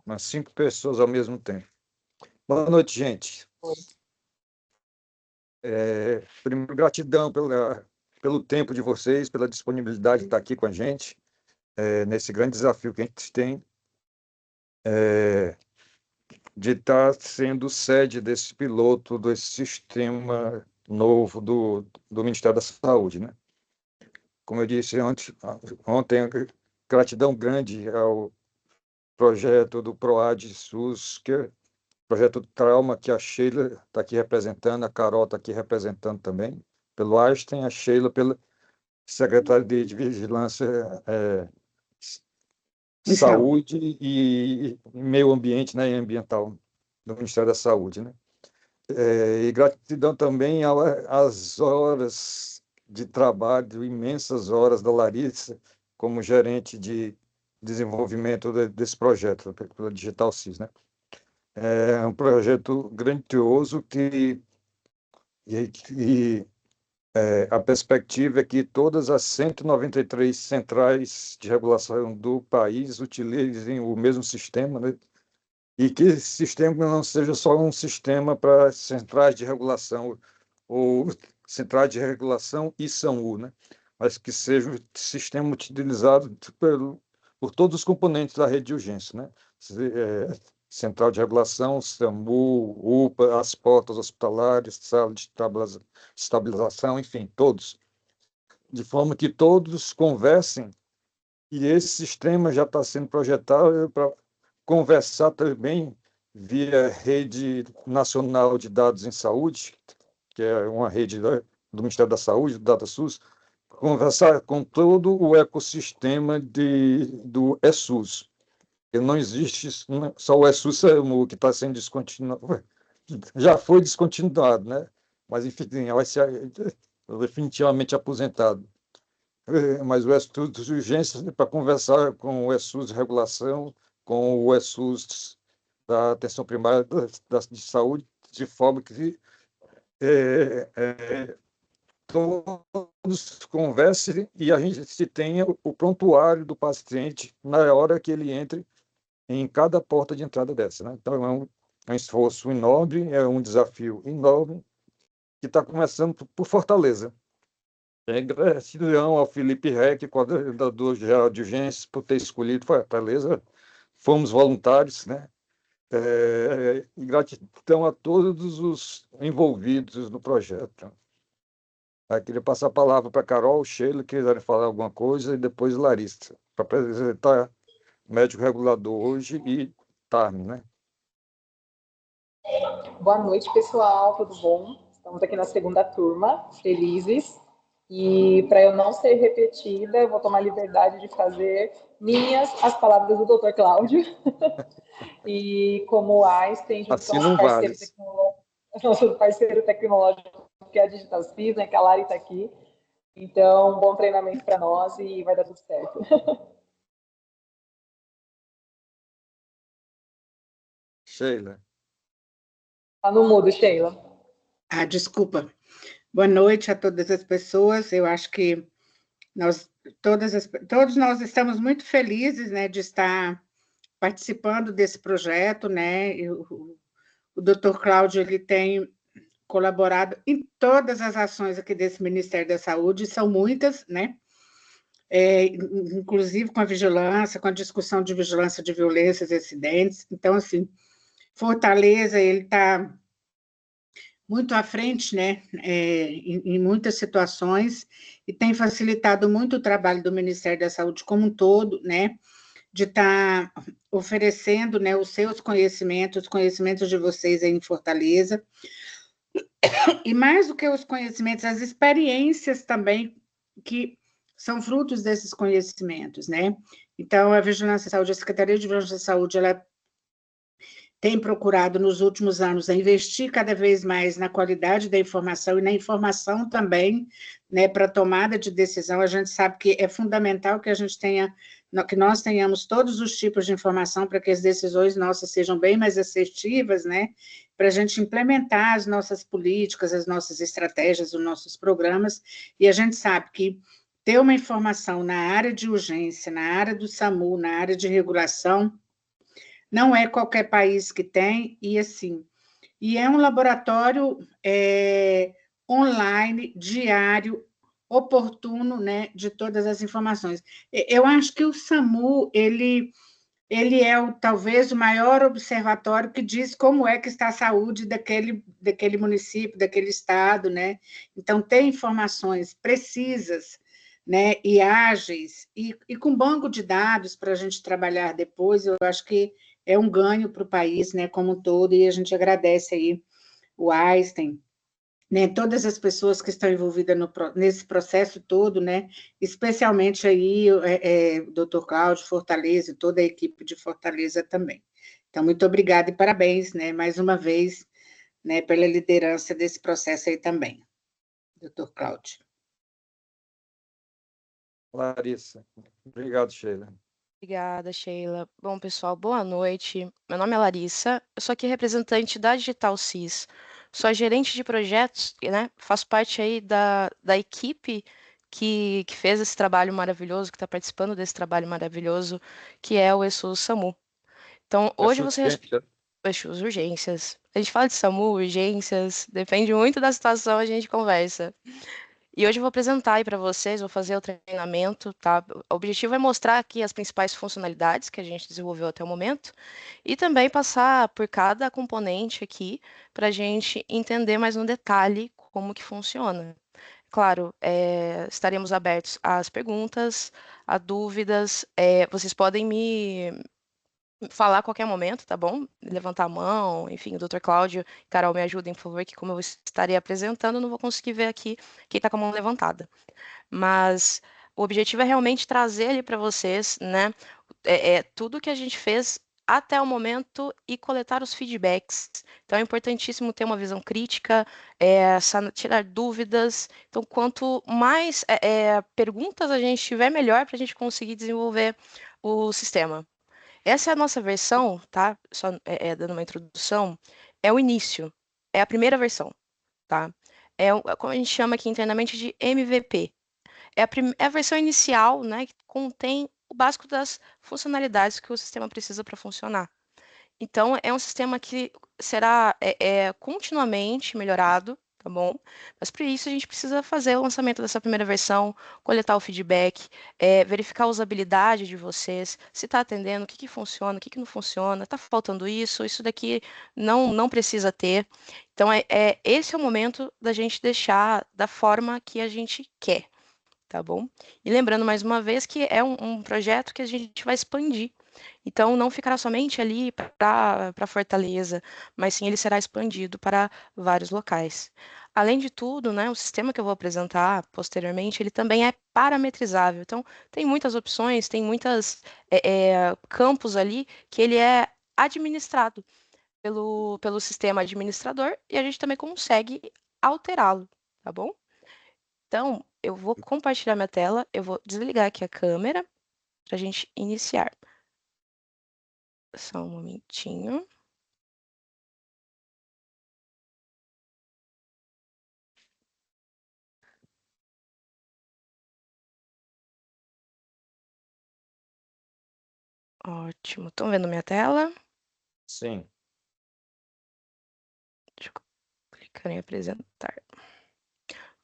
umas 5 pessoas ao mesmo tempo. Boa noite, gente. Primeiro, gratidão pelo tempo de vocês, pela disponibilidade de estar aqui com a gente, nesse grande desafio que a gente tem, de estar sendo sede desse piloto, desse sistema novo do Ministério da Saúde, né? Como eu disse ontem, gratidão grande ao projeto do PROAD SUS, que é projeto do Trauma, que a Sheila está aqui representando, a Carol está aqui representando também, pelo Einstein, a Sheila pela secretária de Vigilância, Saúde e Meio Ambiente, né, e Ambiental do Ministério da Saúde, né? E gratidão também às horas de trabalho, imensas horas da Larissa, como gerente de desenvolvimento desse projeto, pela Digital CIS, né? É um projeto grandioso a perspectiva é que todas as 193 centrais de regulação do país utilizem o mesmo sistema, né? E que esse sistema não seja só um sistema para centrais de regulação ou centrais de regulação e SAMU, né? Mas que seja um sistema utilizado por todos os componentes da rede de urgência, né? Central de regulação, SAMU, UPA, as portas hospitalares, sala de estabilização, enfim, todos. De forma que todos conversem, e esse sistema já está sendo projetado para conversar também via Rede Nacional de Dados em Saúde, que é uma rede do Ministério da Saúde, do DataSUS, conversar com todo o ecossistema do ESUS. Porque não existe só o ESUS que está sendo descontinuado, já foi descontinuado, né? Mas, enfim, vai ser definitivamente aposentado. Mas o ESUS de urgência para conversar com o ESUS de regulação, com o ESUS da atenção primária de saúde, de forma que todos conversem e a gente se tenha o prontuário do paciente na hora que ele entre em cada porta de entrada dessa, né? Então, é um esforço enorme, é um desafio enorme, que está começando por Fortaleza. Gratidão ao Felipe Reck, coordenador-geral de urgências, por ter escolhido Fortaleza. Fomos voluntários, né? E gratidão a todos os envolvidos no projeto. Eu queria passar a palavra para a Carol, Sheila, que quiserem falar alguma coisa, e depois Larissa, para apresentar o médico regulador hoje e Tarme, né? Boa noite, pessoal, tudo bom? Estamos aqui na segunda turma, felizes. E para eu não ser repetida, eu vou tomar a liberdade de fazer minhas as palavras do Dr. Cláudio. E como Einstein, junto assim com nosso parceiro tecnológico, que é a Digital CIS, né, que a Lari está aqui. Então, bom treinamento para nós e vai dar tudo certo. Sheila. Está no mudo, Sheila. Desculpa. Boa noite a todas as pessoas. Eu acho que todos nós estamos muito felizes, né, de estar participando desse projeto, né? O Dr. Cláudio, ele tem colaborado em todas as ações aqui desse Ministério da Saúde, são muitas, né? Inclusive com a vigilância, com a discussão de vigilância de violências e acidentes. Então, assim, Fortaleza, ele está muito à frente, né, em muitas situações, e tem facilitado muito o trabalho do Ministério da Saúde como um todo, né, de estar oferecendo, né, os seus conhecimentos, os conhecimentos de vocês aí em Fortaleza, e mais do que os conhecimentos, as experiências também que são frutos desses conhecimentos, né. Então, a Vigilância e Saúde, a Secretaria de Vigilância e Saúde, ela tem procurado, nos últimos anos, investir cada vez mais na qualidade da informação e na informação também, né, para tomada de decisão. A gente sabe que é fundamental que que nós tenhamos todos os tipos de informação para que as decisões nossas sejam bem mais assertivas, né, para a gente implementar as nossas políticas, as nossas estratégias, os nossos programas, e a gente sabe que ter uma informação na área de urgência, na área do SAMU, na área de regulação, não é qualquer país que tem, e assim, e é um laboratório online, diário, oportuno, né, de todas as informações. Eu acho que o SAMU, ele é talvez o maior observatório que diz como é que está a saúde daquele município, daquele estado, né? Então, tem informações precisas, né, e ágeis, e com banco de dados para a gente trabalhar depois, eu acho que é um ganho para o país, né, como um todo, e a gente agradece aí o Einstein, né, todas as pessoas que estão envolvidas nesse processo todo, né, especialmente aí o Dr. Cláudio Fortaleza e toda a equipe de Fortaleza também. Então, muito obrigada e parabéns, né, mais uma vez, né, pela liderança desse processo aí também, Dr. Cláudio. Larissa. Obrigado, Sheila. Obrigada, Sheila. Bom, pessoal, boa noite. Meu nome é Larissa, eu sou aqui representante da Digital CIS. Sou a gerente de projetos, né? Faço parte aí da equipe que fez esse trabalho maravilhoso, que está participando desse trabalho maravilhoso, que é o ESUS SAMU. Então, hoje você... ESUS Urgências. A gente fala de SAMU, urgências, depende muito da situação, a gente conversa. E hoje eu vou apresentar aí para vocês, vou fazer o treinamento, tá? O objetivo é mostrar aqui as principais funcionalidades que a gente desenvolveu até o momento e também passar por cada componente aqui para a gente entender mais no detalhe como que funciona. Claro, estaremos abertos às perguntas, a dúvidas. Vocês podem me falar a qualquer momento, tá bom? Levantar a mão, enfim, o Dr. Cláudio e Carol me ajudem, por favor, que como eu estarei apresentando, não vou conseguir ver aqui quem está com a mão levantada. Mas o objetivo é realmente trazer ali para vocês, né, tudo que a gente fez até o momento e coletar os feedbacks. Então é importantíssimo ter uma visão crítica, tirar dúvidas. Então, quanto mais perguntas a gente tiver, melhor para a gente conseguir desenvolver o sistema. Essa é a nossa versão, tá? Só dando uma introdução, é o início, é a primeira versão, tá? Como a gente chama aqui internamente de MVP. É a versão inicial, né, que contém o básico das funcionalidades que o sistema precisa para funcionar. Então, é um sistema que será continuamente melhorado, tá bom? Mas para isso a gente precisa fazer o lançamento dessa primeira versão, coletar o feedback, verificar a usabilidade de vocês, se está atendendo, o que funciona, o que não funciona, está faltando isso daqui não precisa ter. Então, esse é o momento da gente deixar da forma que a gente quer, tá bom? E lembrando mais uma vez que é um projeto que a gente vai expandir. Então, não ficará somente ali para Fortaleza, mas sim ele será expandido para vários locais. Além de tudo, né, o sistema que eu vou apresentar posteriormente, ele também é parametrizável. Então, tem muitas opções, tem muitos campos ali que ele é administrado pelo sistema administrador e a gente também consegue alterá-lo, tá bom? Então, eu vou compartilhar minha tela, eu vou desligar aqui a câmera para a gente iniciar. Só um momentinho. Ótimo. Estão vendo minha tela? Sim. Deixa eu clicar em apresentar.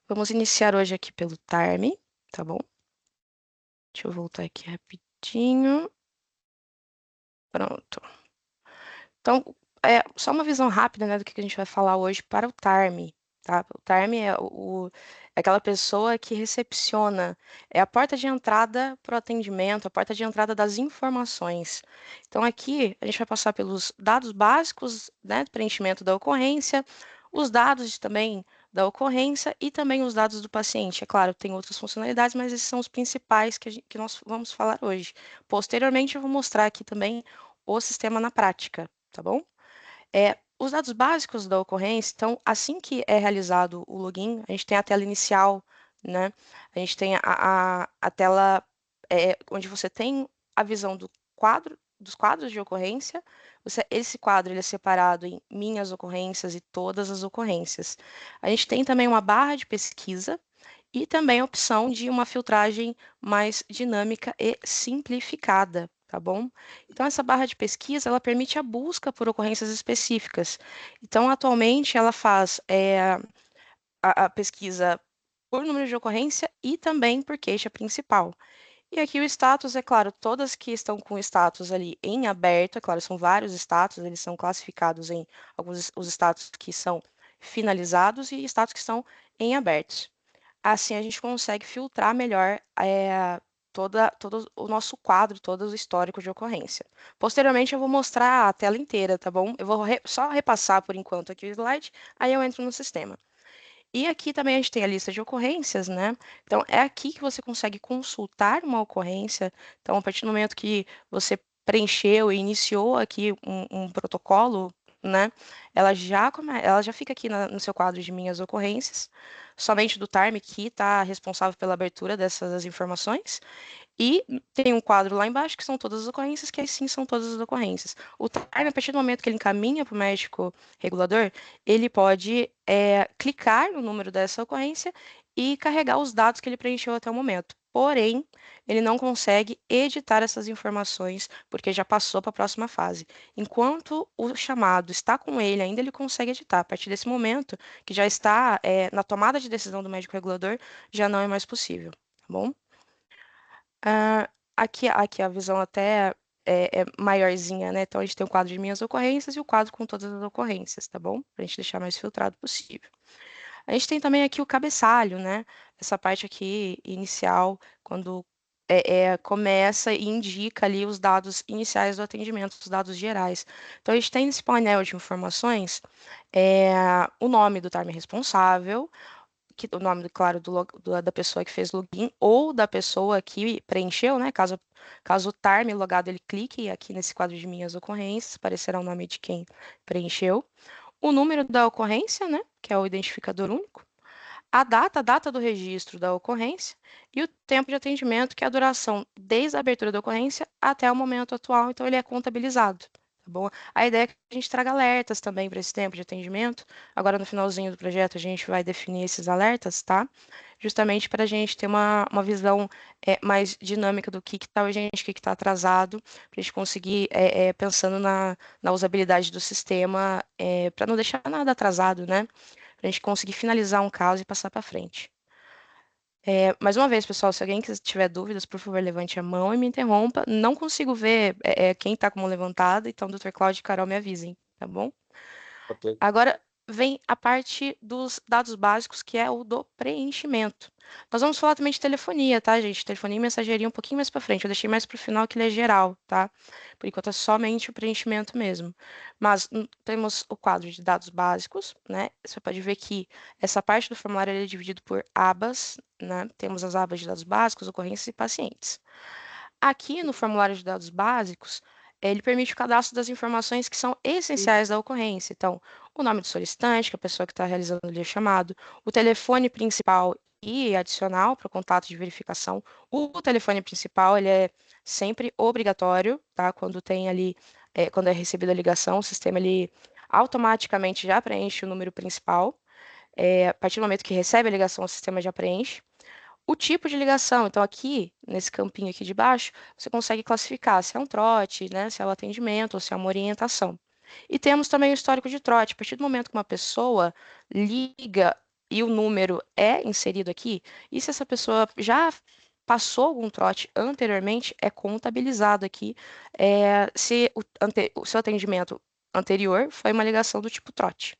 Vamos iniciar hoje aqui pelo TARM, tá bom? Deixa eu voltar aqui rapidinho. Pronto. Então, só uma visão rápida, né, do que a gente vai falar hoje para o TARM, tá? O TARM é aquela pessoa que recepciona, é a porta de entrada para o atendimento, a porta de entrada das informações. Então, aqui a gente vai passar pelos dados básicos, né, do preenchimento da ocorrência, os dados também da ocorrência e também os dados do paciente. É claro, tem outras funcionalidades, mas esses são os principais que nós vamos falar hoje. Posteriormente, eu vou mostrar aqui também o sistema na prática, tá bom? Os dados básicos da ocorrência, então, assim que é realizado o login, a gente tem a tela inicial, né? A gente tem a tela onde você tem a visão dos quadros de ocorrência. Esse quadro ele é separado em minhas ocorrências e todas as ocorrências. A gente tem também uma barra de pesquisa e também a opção de uma filtragem mais dinâmica e simplificada, tá bom? Então, essa barra de pesquisa, ela permite a busca por ocorrências específicas. Então, atualmente, ela faz a pesquisa por número de ocorrência e também por queixa principal. E aqui o status, é claro, todas que estão com status ali em aberto, é claro, são vários status, eles são classificados em alguns os status que são finalizados e status que estão em abertos. Assim a gente consegue filtrar melhor todo o nosso quadro, todo o histórico de ocorrência. Posteriormente eu vou mostrar a tela inteira, tá bom? Eu vou só repassar por enquanto aqui o slide, aí eu entro no sistema. E aqui também a gente tem a lista de ocorrências, né? Então, é aqui que você consegue consultar uma ocorrência. Então, a partir do momento que você preencheu e iniciou aqui um protocolo, né? Ela já fica aqui no seu quadro de minhas ocorrências. Somente do TARM que está responsável pela abertura dessas informações. E tem um quadro lá embaixo que são todas as ocorrências, que aí sim são todas as ocorrências. O TARM, a partir do momento que ele encaminha para o médico regulador, ele pode clicar no número dessa ocorrência e carregar os dados que ele preencheu até o momento. Porém, ele não consegue editar essas informações, porque já passou para a próxima fase. Enquanto o chamado está com ele, ainda ele consegue editar. A partir desse momento, que já está na tomada de decisão do médico regulador, já não é mais possível, tá bom? Aqui a visão até é maiorzinha, né? Então, a gente tem o quadro de minhas ocorrências e o quadro com todas as ocorrências, tá bom? Para a gente deixar mais filtrado possível. A gente tem também aqui o cabeçalho, né? Essa parte aqui inicial, quando começa e indica ali os dados iniciais do atendimento, os dados gerais. Então, a gente tem nesse painel de informações o nome do TARM responsável, o nome, claro, da pessoa que fez login ou da pessoa que preencheu, né? Caso o TARM logado ele clique aqui nesse quadro de minhas ocorrências, aparecerá o nome de quem preencheu. O número da ocorrência, né? Que é o identificador único. A data do registro da ocorrência e o tempo de atendimento, que é a duração desde a abertura da ocorrência até o momento atual, então ele é contabilizado. Tá bom? A ideia é que a gente traga alertas também para esse tempo de atendimento. Agora, no finalzinho do projeto, a gente vai definir esses alertas, tá? Justamente para a gente ter uma visão mais dinâmica do que está urgente, o que está atrasado, para a gente conseguir, pensando na usabilidade do sistema, para não deixar nada atrasado, né? Para a gente conseguir finalizar um caso e passar para frente. Mais uma vez, pessoal, se alguém tiver dúvidas, por favor, levante a mão e me interrompa. Não consigo ver quem está com a mão levantada, então, Dr. Cláudio e Carol me avisem, tá bom? Ok. Agora vem a parte dos dados básicos, que é o do preenchimento. Nós vamos falar também de telefonia, tá, gente? Telefonia e mensageria um pouquinho mais para frente. Eu deixei mais para o final, que ele é geral, tá? Por enquanto é somente o preenchimento mesmo. Mas temos o quadro de dados básicos, né? Você pode ver que essa parte do formulário é dividido por abas, né? Temos as abas de dados básicos, ocorrências e pacientes. Aqui no formulário de dados básicos, ele permite o cadastro das informações que são essenciais da ocorrência. Então, o nome do solicitante, que é a pessoa que está realizando ali o chamado, o telefone principal e adicional para o contato de verificação. O telefone principal, ele é sempre obrigatório, tá? Quando tem ali, quando é recebida a ligação, o sistema ele automaticamente já preenche o número principal. A partir do momento que recebe a ligação, o sistema já preenche. O tipo de ligação, então aqui, nesse campinho aqui de baixo, você consegue classificar se é um trote, né, se é um atendimento ou se é uma orientação. E temos também o histórico de trote. A partir do momento que uma pessoa liga e o número é inserido aqui, e se essa pessoa já passou algum trote anteriormente, é contabilizado aqui se o seu atendimento anterior foi uma ligação do tipo trote.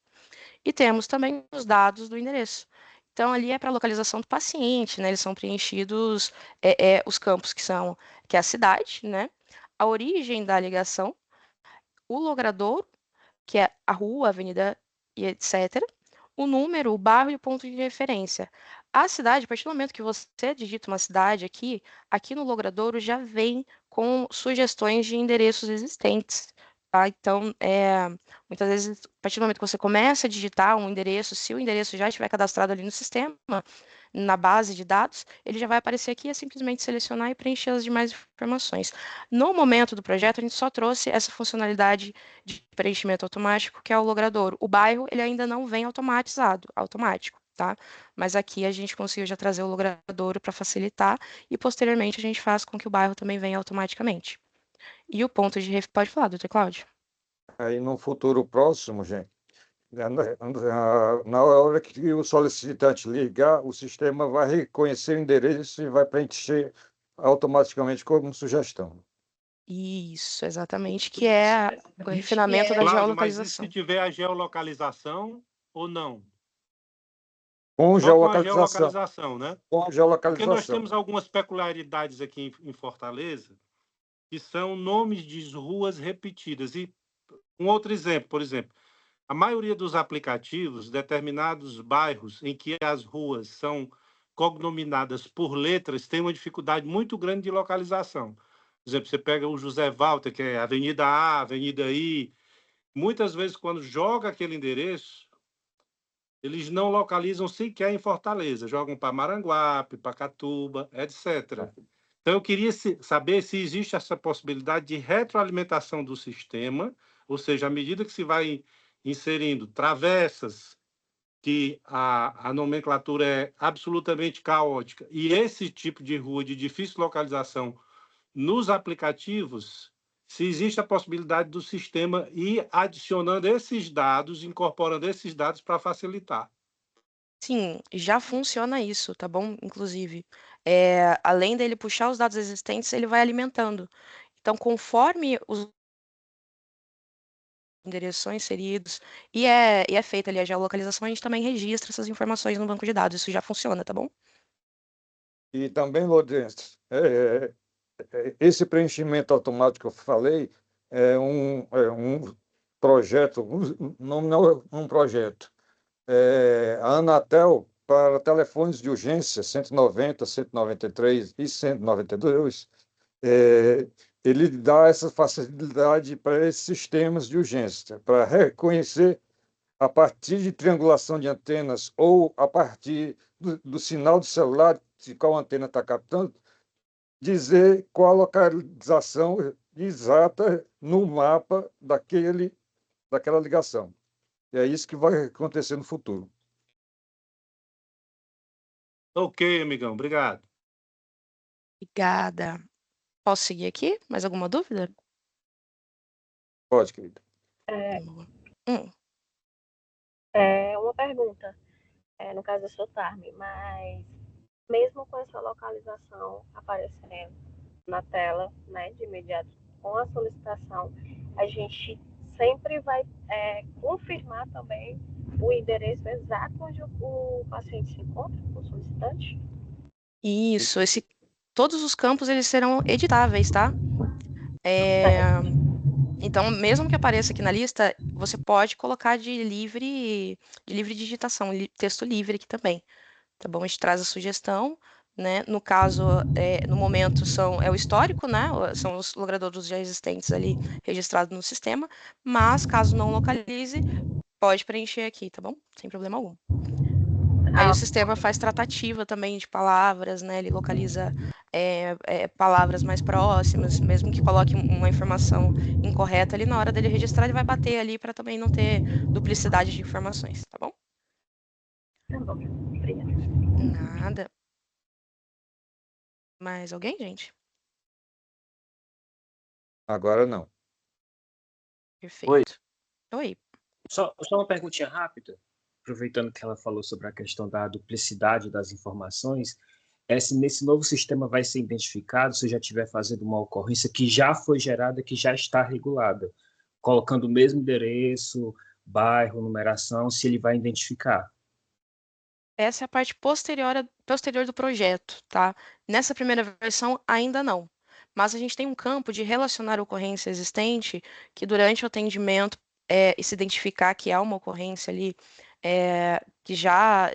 E temos também os dados do endereço. Então, ali é para a localização do paciente, né? Eles são preenchidos os campos que é a cidade, né? A origem da ligação, o logradouro, que é a rua, a avenida e etc. O número, o bairro e o ponto de referência. A cidade, a partir do momento que você digita uma cidade aqui no logradouro já vem com sugestões de endereços existentes. Tá? Então, muitas vezes, a partir do momento que você começa a digitar um endereço, se o endereço já estiver cadastrado ali no sistema, na base de dados, ele já vai aparecer aqui, é simplesmente selecionar e preencher as demais informações. No momento do projeto, a gente só trouxe essa funcionalidade de preenchimento automático, que é o logradouro. O bairro, ele ainda não vem automático, tá? Mas aqui a gente conseguiu já trazer o logradouro para facilitar e, posteriormente, a gente faz com que o bairro também venha automaticamente. E o ponto de pode falar, doutor Cláudio. Aí, no futuro próximo, gente, na hora que o solicitante ligar, o sistema vai reconhecer o endereço e vai preencher automaticamente como sugestão. Isso, exatamente, que é o refinamento da Cláudio, mas e se geolocalização. tiver a geolocalização ou não? Com Só com a geolocalização. geolocalização, né? Com a Porque nós geolocalização. temos algumas peculiaridades aqui em Fortaleza, que são nomes de ruas repetidas. E um outro exemplo, por exemplo, a maioria dos aplicativos, determinados bairros em que as ruas são cognominadas por letras, tem uma dificuldade muito grande de localização. Por exemplo, você pega o José Walter, que é Avenida A, Avenida I. Muitas vezes, quando joga aquele endereço, eles não localizam sequer em Fortaleza, jogam para Maranguape, Pacatuba, etc. Então, eu queria saber se existe essa possibilidade de retroalimentação do sistema, ou seja, à medida que se vai inserindo travessas, que a nomenclatura é absolutamente caótica, e esse tipo de rua de difícil localização nos aplicativos, se existe a possibilidade do sistema ir adicionando esses dados, incorporando esses dados para facilitar. Sim, já funciona isso, tá bom? Inclusive, além dele puxar os dados existentes, ele vai alimentando. Então, conforme os endereços são inseridos e é feita ali a geolocalização, a gente também registra essas informações no banco de dados. Isso já funciona, tá bom? E também, Lourdes, esse preenchimento automático que eu falei é um projeto, não é um projeto. A Anatel, para telefones de urgência 190, 193 e 192, ele dá essa facilidade para esses sistemas de urgência, para reconhecer a partir de triangulação de antenas ou a partir do sinal do celular de qual antena está captando, dizer qual a localização exata no mapa daquela ligação. E é isso que vai acontecer no futuro. Ok, amigão, obrigado. Obrigada. Posso seguir aqui? Mais alguma dúvida? Pode, querida. Uma pergunta, no caso eu sou Tarmi, mas mesmo com essa localização aparecendo na tela, né, de imediato com a solicitação, a gente sempre vai confirmar também o endereço exato onde o paciente se encontra, o solicitante? Isso, todos os campos eles serão editáveis, tá? Então, mesmo que apareça aqui na lista, você pode colocar de livre digitação, texto livre aqui também, tá bom? A gente traz a sugestão, né? No caso, no momento é o histórico, né? São os logradouros já existentes ali registrados no sistema, mas caso não localize, pode preencher aqui, tá bom? Sem problema algum. Aí o sistema faz tratativa também de palavras, né? Ele localiza palavras mais próximas, mesmo que coloque uma informação incorreta ali, na hora dele registrar, ele vai bater ali para também não ter duplicidade de informações, tá bom? Tá bom, obrigada. Nada. Mais alguém, gente? Agora não. Perfeito. Oi. Só uma perguntinha rápida, aproveitando que ela falou sobre a questão da duplicidade das informações, se nesse novo sistema vai ser identificado se eu já estiver fazendo uma ocorrência que já foi gerada, que já está regulada, colocando o mesmo endereço, bairro, numeração, se ele vai identificar. Essa é a parte posterior do projeto, tá? Nessa primeira versão, ainda não. Mas a gente tem um campo de relacionar ocorrência existente que durante o atendimento e se identificar que há uma ocorrência ali que já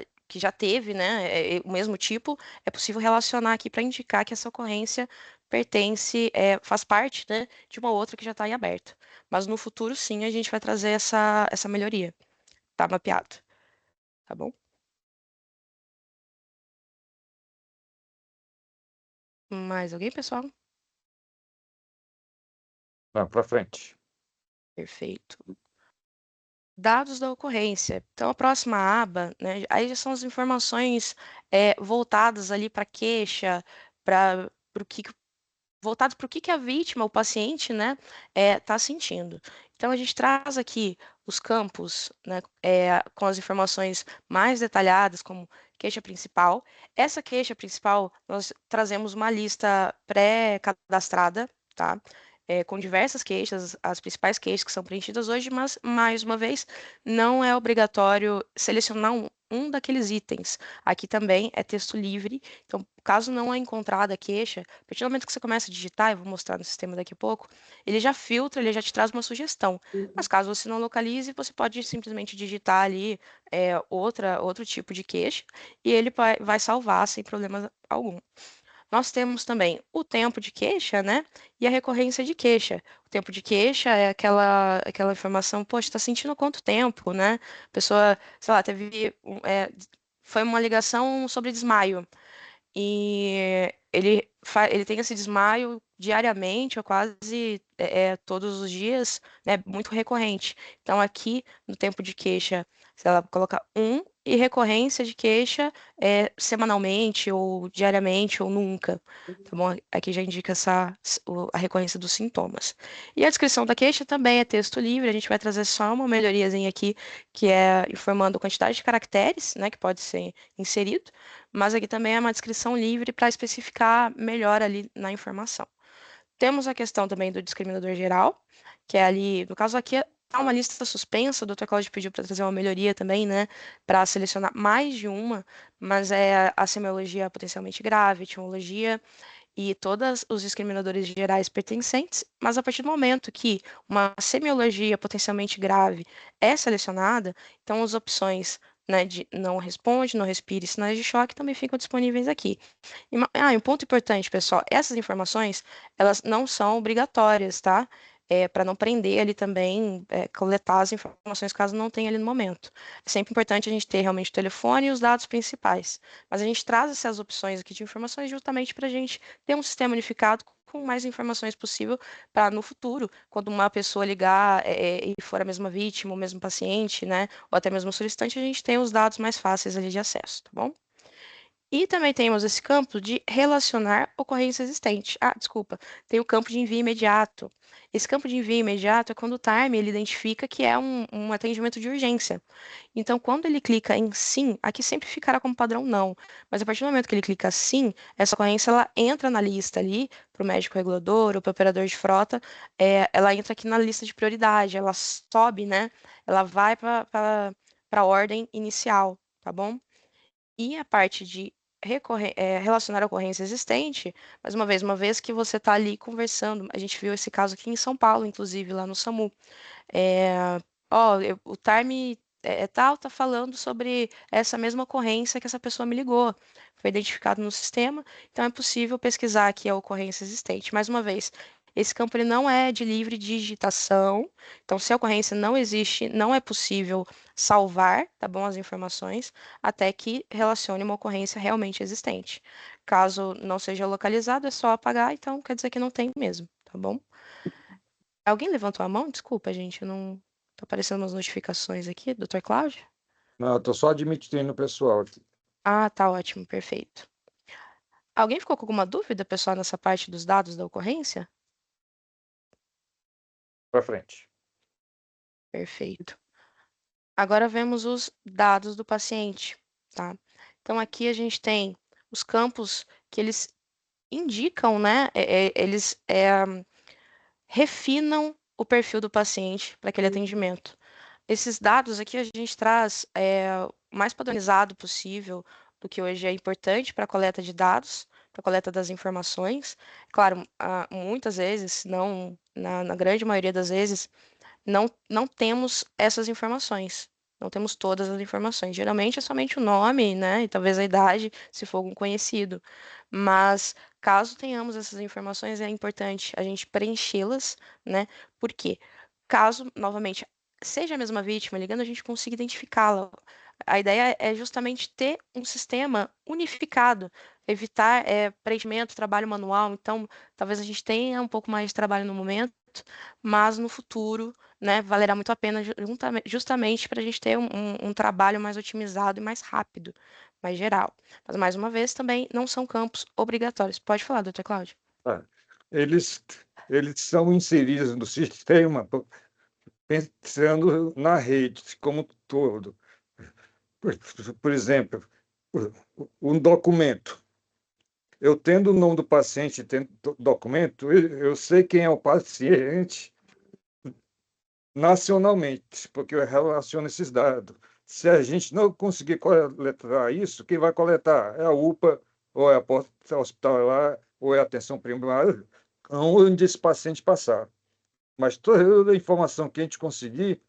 teve, né, o mesmo tipo, é possível relacionar aqui para indicar que essa ocorrência pertence, faz parte, né, de uma outra que já está em aberto. Mas no futuro, sim, a gente vai trazer essa melhoria. Tá mapeado. Tá bom? Mais alguém, pessoal? Vamos para frente. Perfeito. Dados da ocorrência. Então, a próxima aba, né, aí já são as informações voltadas ali para queixa, para o que voltados para o que a vítima, o paciente, né, está sentindo. Então, a gente traz aqui os campos, né, com as informações mais detalhadas, como queixa principal. Essa queixa principal, nós trazemos uma lista pré-cadastrada, tá? Com diversas queixas, as principais queixas que são preenchidas hoje, mas, mais uma vez, não é obrigatório selecionar um daqueles itens. Aqui também é texto livre, então, caso não é encontrada a queixa, a partir do momento que você começa a digitar, eu vou mostrar no sistema daqui a pouco, ele já filtra, ele já te traz uma sugestão. Mas caso você não localize, você pode simplesmente digitar ali outro tipo de queixa e ele vai salvar sem problema algum. Nós temos também o tempo de queixa, né? E a recorrência de queixa. O tempo de queixa é aquela informação, poxa, está sentindo quanto tempo, né? A pessoa, sei lá, foi uma ligação sobre desmaio. E ele tem esse desmaio diariamente, ou quase todos os dias, né? Muito recorrente. Então, aqui, no tempo de queixa, se ela colocar e recorrência de queixa semanalmente, ou diariamente, ou nunca. Tá bom? Aqui já indica a recorrência dos sintomas. E a descrição da queixa também é texto livre, a gente vai trazer só uma melhoriazinha aqui, que é informando a quantidade de caracteres, né, que pode ser inserido, mas aqui também é uma descrição livre para especificar melhor ali na informação. Temos a questão também do discriminador geral, que é ali, no caso aqui, está uma lista suspensa, o Dr. Cláudio pediu para trazer uma melhoria também, né, para selecionar mais de uma, mas é a semiologia potencialmente grave, etiologia e todos os discriminadores gerais pertencentes, mas a partir do momento que uma semiologia potencialmente grave é selecionada, então as opções, né, de não responde, não respire, sinais de choque também ficam disponíveis aqui. E um ponto importante, pessoal, essas informações, elas não são obrigatórias, tá? Para não prender ali também, coletar as informações caso não tenha ali no momento. É sempre importante a gente ter realmente o telefone e os dados principais. Mas a gente traz essas opções aqui de informações justamente para a gente ter um sistema unificado com mais informações possível para no futuro, quando uma pessoa ligar e for a mesma vítima, o mesmo paciente, né, ou até mesmo solicitante, a gente tem os dados mais fáceis ali de acesso, tá bom? E também temos esse campo de relacionar ocorrência existente. Ah, desculpa, tem o campo de envio imediato. Esse campo de envio imediato é quando o Time ele identifica que é um atendimento de urgência. Então, quando ele clica em sim, aqui sempre ficará como padrão não. Mas a partir do momento que ele clica sim, essa ocorrência ela entra na lista ali para o médico regulador ou para o operador de frota, ela entra aqui na lista de prioridade, ela sobe, né? Ela vai para a ordem inicial, tá bom? E a parte de relacionar a ocorrência existente, mais uma vez que você está ali conversando, a gente viu esse caso aqui em São Paulo, inclusive, lá no SAMU. O Time tal tá falando sobre essa mesma ocorrência que essa pessoa me ligou. Foi identificado no sistema, então é possível pesquisar aqui a ocorrência existente. Mais uma vez, esse campo ele não é de livre digitação, então se a ocorrência não existe, não é possível salvar, tá bom, as informações, até que relacione uma ocorrência realmente existente. Caso não seja localizado, é só apagar, então quer dizer que não tem mesmo, tá bom? Alguém levantou a mão? Desculpa, gente, eu não. Tá aparecendo umas notificações aqui, Dr. Cláudio? Não, estou só admitindo o pessoal aqui. Ah, tá ótimo, perfeito. Alguém ficou com alguma dúvida, pessoal, nessa parte dos dados da ocorrência? Para frente. Perfeito. Agora vemos os dados do paciente, tá? Então aqui a gente tem os campos que eles indicam, né? Eles refinam o perfil do paciente para aquele atendimento. Esses dados aqui a gente traz o mais padronizado possível do que hoje é importante para a coleta de dados, para a coleta das informações. Claro, muitas vezes, não na grande maioria das vezes, não temos essas informações. Não temos todas as informações. Geralmente é somente o nome, né? E talvez a idade, se for algum conhecido. Mas caso tenhamos essas informações, é importante a gente preenchê-las, né? Por quê? Caso, novamente, seja a mesma vítima ligando, a gente consiga identificá-la. A ideia é justamente ter um sistema unificado, evitar preenchimento, trabalho manual. Então, talvez a gente tenha um pouco mais de trabalho no momento, mas no futuro, né, valerá muito a pena justamente para a gente ter um trabalho mais otimizado e mais rápido, mais geral. Mas, mais uma vez, também não são campos obrigatórios. Pode falar, doutor Cláudio. eles, eles são inseridos no sistema pensando na rede como um todo. Por exemplo, um documento. Eu tendo o nome do paciente, tendo documento, eu sei quem é o paciente nacionalmente, porque eu relaciono esses dados. Se a gente não conseguir coletar isso, quem vai coletar? É a UPA, ou é a porta hospitalar, ou é a atenção primária, onde esse paciente passar. Mas toda a informação que a gente conseguir,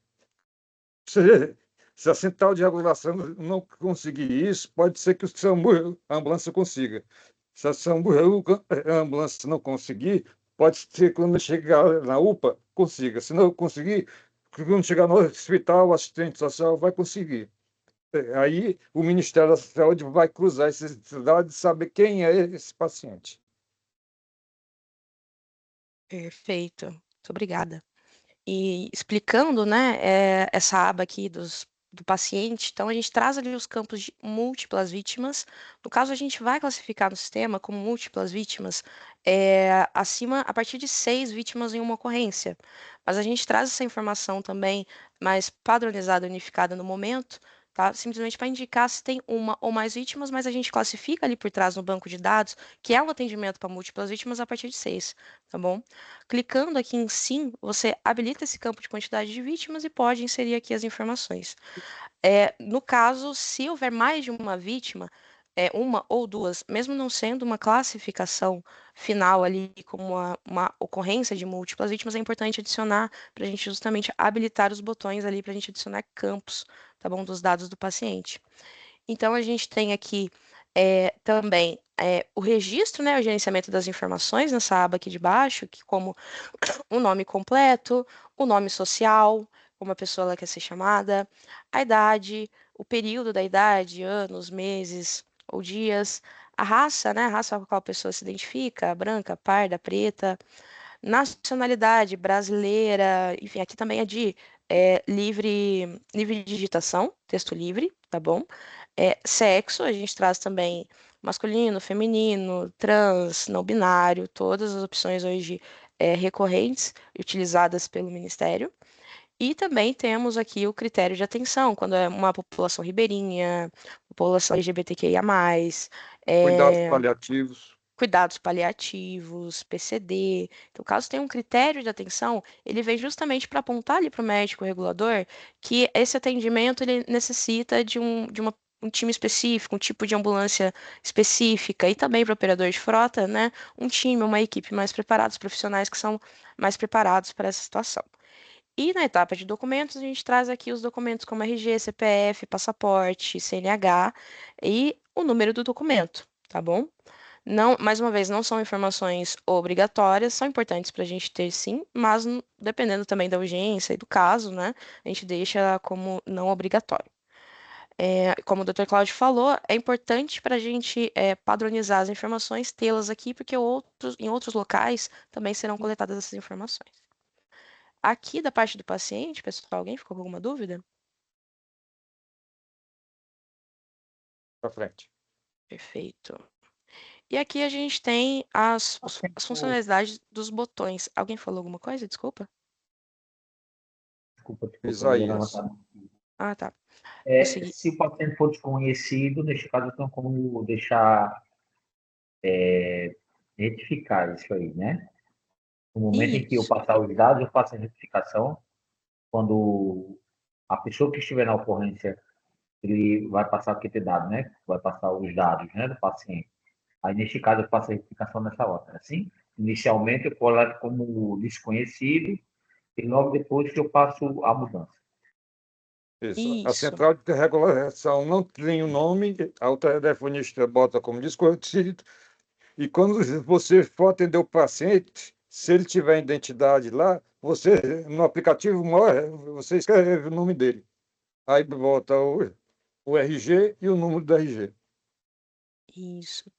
se a central de regulação não conseguir isso, pode ser que o SAMU, a ambulância consiga. Se a SAMU, a ambulância não conseguir, pode ser que quando chegar na UPA, consiga. Se não conseguir, quando chegar no hospital, o assistente social vai conseguir. Aí o Ministério da Saúde vai cruzar esses dados e saber quem é esse paciente. Perfeito. Muito obrigada. E explicando, né, essa aba aqui do paciente, então a gente traz ali os campos de múltiplas vítimas. No caso, a gente vai classificar no sistema como múltiplas vítimas, acima, a partir de 6 vítimas em uma ocorrência. Mas a gente traz essa informação também mais padronizada, unificada no momento, tá? Simplesmente para indicar se tem uma ou mais vítimas, mas a gente classifica ali por trás no banco de dados, que é um atendimento para múltiplas vítimas a partir de 6, tá bom? Clicando aqui em sim, você habilita esse campo de quantidade de vítimas e pode inserir aqui as informações. No caso, se houver mais de uma vítima, uma ou duas, mesmo não sendo uma classificação final ali como uma ocorrência de múltiplas vítimas, é importante adicionar para a gente justamente habilitar os botões ali para a gente adicionar campos, tá bom, dos dados do paciente. Então, a gente tem aqui também o registro, né, o gerenciamento das informações nessa aba aqui de baixo, que como o nome completo, o nome social, como a pessoa ela quer ser chamada, a idade, o período da idade, anos, meses ou dias, a raça, né, a raça com a qual a pessoa se identifica, branca, parda, preta, nacionalidade brasileira, enfim, aqui também é de livre digitação, texto livre, tá bom? Sexo, a gente traz também masculino, feminino, trans, não binário, todas as opções hoje recorrentes e utilizadas pelo Ministério. E também temos aqui o critério de atenção, quando é uma população ribeirinha, população LGBTQIA+, Cuidados paliativos. cuidados paliativos, PCD. Então, caso tenha um critério de atenção, ele vem justamente para apontar ali para o médico regulador que esse atendimento ele necessita de um time específico, um tipo de ambulância específica, e também para o operador de frota, né, um time, uma equipe mais preparados, profissionais que são mais preparados para essa situação. E na etapa de documentos, a gente traz aqui os documentos como RG, CPF, passaporte, CNH e o número do documento, tá bom? Não, mais uma vez, não são informações obrigatórias, são importantes para a gente ter sim, mas dependendo também da urgência e do caso, né, a gente deixa como não obrigatório. Como o Dr. Cláudio falou, é importante para a gente padronizar as informações, tê-las aqui, porque em outros locais também serão coletadas essas informações. Aqui da parte do paciente, pessoal, alguém ficou com alguma dúvida? Para frente. Perfeito. E aqui a gente tem as funcionalidades dos botões. Alguém falou alguma coisa? Desculpa. Desculpa, Isaías. Ah, tá. Se o paciente for desconhecido, neste caso, então, como deixar retificar isso aí, né? No momento em que eu passar os dados, eu faço a retificação. Quando a pessoa que estiver na ocorrência, ele vai passar aquele dado, né? Vai passar os dados, né, do paciente. Aí, neste caso, eu faço a retificação nessa hora, assim. Inicialmente, eu coloco como desconhecido e logo depois que eu passo a mudança. Isso. A central de regulação não tem o nome, o telefonista bota como desconhecido, e quando você for atender o paciente, se ele tiver identidade lá, você, no aplicativo, você escreve o nome dele. Aí bota o RG e o número do RG. Isso.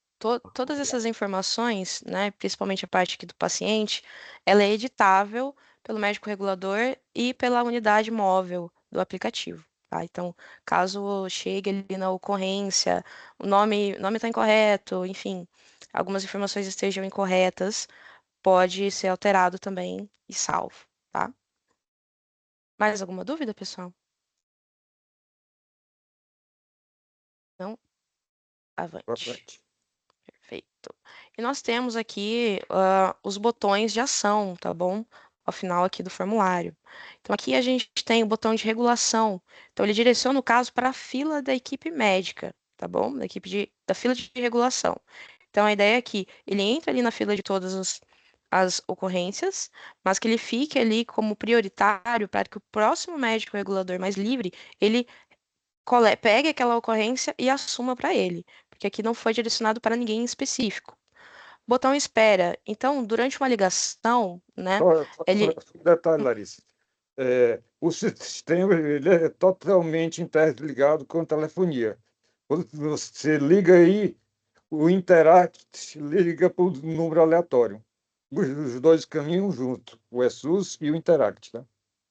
Todas essas informações, né, principalmente a parte aqui do paciente, ela é editável pelo médico regulador e pela unidade móvel do aplicativo. Tá? Então, caso chegue ali na ocorrência, o nome está incorreto, enfim, algumas informações estejam incorretas, pode ser alterado também e salvo, tá? Mais alguma dúvida, pessoal? Não? Avante. Perfeito. E nós temos aqui os botões de ação, tá bom? Ao final aqui do formulário. Então, aqui a gente tem o botão de regulação. Então, ele direciona o caso para a fila da equipe médica, tá bom? Da fila de regulação. Então, a ideia é que ele entre ali na fila de todas as ocorrências, mas que ele fique ali como prioritário para que o próximo médico regulador mais livre, ele pegue aquela ocorrência e assuma para ele, porque aqui não foi direcionado para ninguém em específico. Botão espera. Então, durante uma ligação, né, Só ele... um detalhe, Larissa. O sistema ele é totalmente interligado com telefonia. Quando você liga aí, o Interact liga para o número aleatório. Os dois caminham junto, o ESUS e o Interact, tá?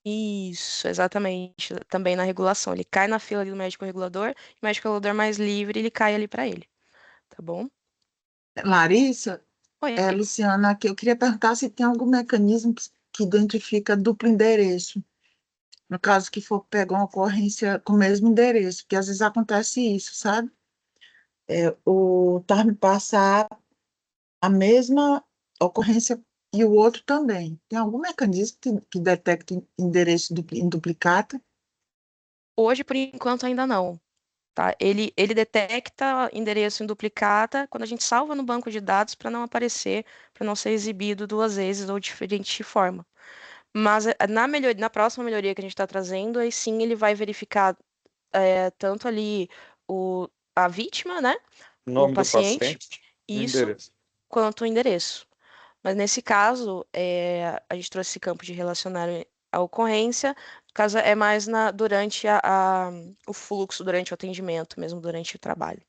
Isso, exatamente. Também na regulação. Ele cai na fila ali do médico regulador, e o médico regulador mais livre, ele cai ali para ele. Tá bom? Larissa, Oi. Luciana, aqui eu queria perguntar se tem algum mecanismo que identifica duplo endereço, no caso que for pegar uma ocorrência com o mesmo endereço, porque às vezes acontece isso, sabe? O TARM passar a mesma ocorrência e o outro também. Tem algum mecanismo que detecte endereço em duplicata? Hoje, por enquanto, ainda não. Tá? Ele detecta endereço em duplicata quando a gente salva no banco de dados para não aparecer, para não ser exibido duas vezes ou de diferente forma. Mas na próxima melhoria que a gente está trazendo, aí sim ele vai verificar tanto ali a vítima, né? O O nome do paciente, paciente e o isso, endereço. quanto o endereço. Mas nesse caso, a gente trouxe esse campo de relacionar a ocorrência, no caso é mais durante o fluxo, durante o atendimento, mesmo durante o trabalho.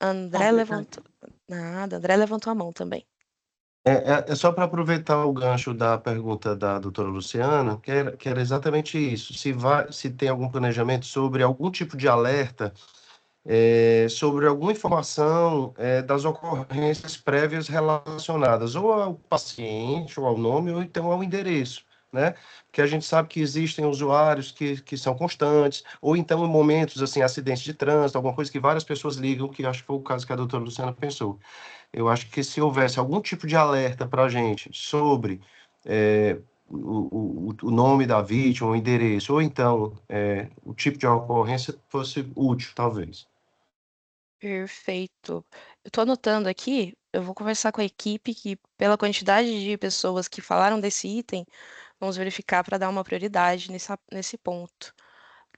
André levantou. Nada, André levantou a mão também. É só para aproveitar o gancho da pergunta da doutora Luciana, que era exatamente isso. Se tem algum planejamento sobre algum tipo de alerta, sobre alguma informação das ocorrências prévias relacionadas ou ao paciente, ou ao nome, ou então ao endereço, né? Porque a gente sabe que existem usuários que são constantes, ou então em momentos, assim, acidentes de trânsito, alguma coisa que várias pessoas ligam, que acho que foi o caso que a doutora Luciana pensou. Eu acho que se houvesse algum tipo de alerta para a gente sobre o nome da vítima, o endereço, ou então o tipo de ocorrência, fosse útil, talvez. Perfeito. Eu estou anotando aqui, eu vou conversar com a equipe que, pela quantidade de pessoas que falaram desse item, vamos verificar para dar uma prioridade nesse ponto.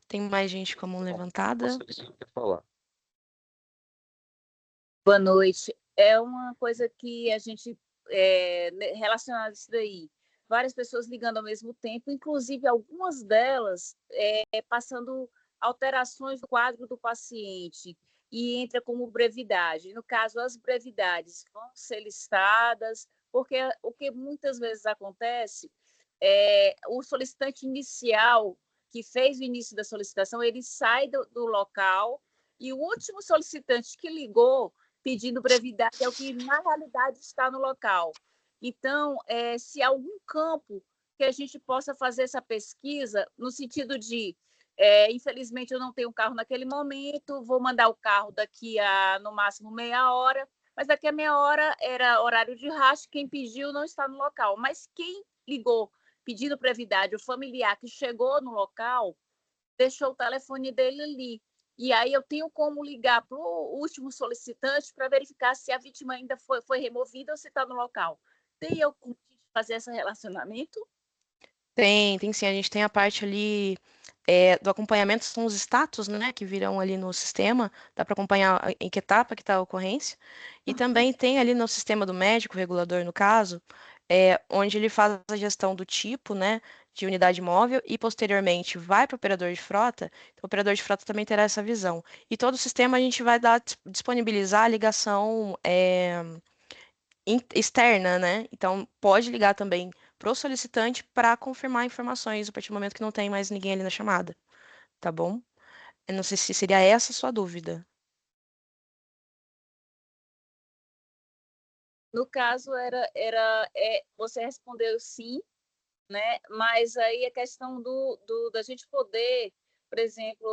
Tem mais gente com a mão levantada? Você quer falar? Boa noite. É uma coisa que a gente, relacionada a isso daí, várias pessoas ligando ao mesmo tempo, inclusive algumas delas passando alterações do quadro do paciente, e entra como brevidade. No caso, as brevidades vão ser listadas, porque o que muitas vezes acontece o solicitante inicial, que fez o início da solicitação, ele sai do local, e o último solicitante que ligou pedindo brevidade é o que, na realidade, está no local. Então, se há algum campo que a gente possa fazer essa pesquisa, no sentido de, infelizmente, eu não tenho carro naquele momento, vou mandar o carro daqui a, no máximo, meia hora, mas daqui a meia hora era horário de rastro, quem pediu não está no local. Mas quem ligou pedindo brevidade, o familiar que chegou no local, deixou o telefone dele ali. E aí eu tenho como ligar para o último solicitante para verificar se a vítima ainda foi removida ou se está no local. Tem eu como fazer esse relacionamento? Tem sim. A gente tem a parte ali do acompanhamento, são os status, né, que virão ali no sistema. Dá para acompanhar em que etapa que está a ocorrência. E também tem ali no sistema do médico, regulador no caso, onde ele faz a gestão do tipo, né, de unidade móvel e posteriormente vai para o operador de frota. Então, o operador de frota também terá essa visão. E todo o sistema a gente vai disponibilizar a ligação externa, né? Então, pode ligar também para o solicitante para confirmar informações a partir do momento que não tem mais ninguém ali na chamada, tá bom? Eu não sei se seria essa a sua dúvida. No caso, você respondeu sim, né? Mas aí a questão da gente poder, por exemplo,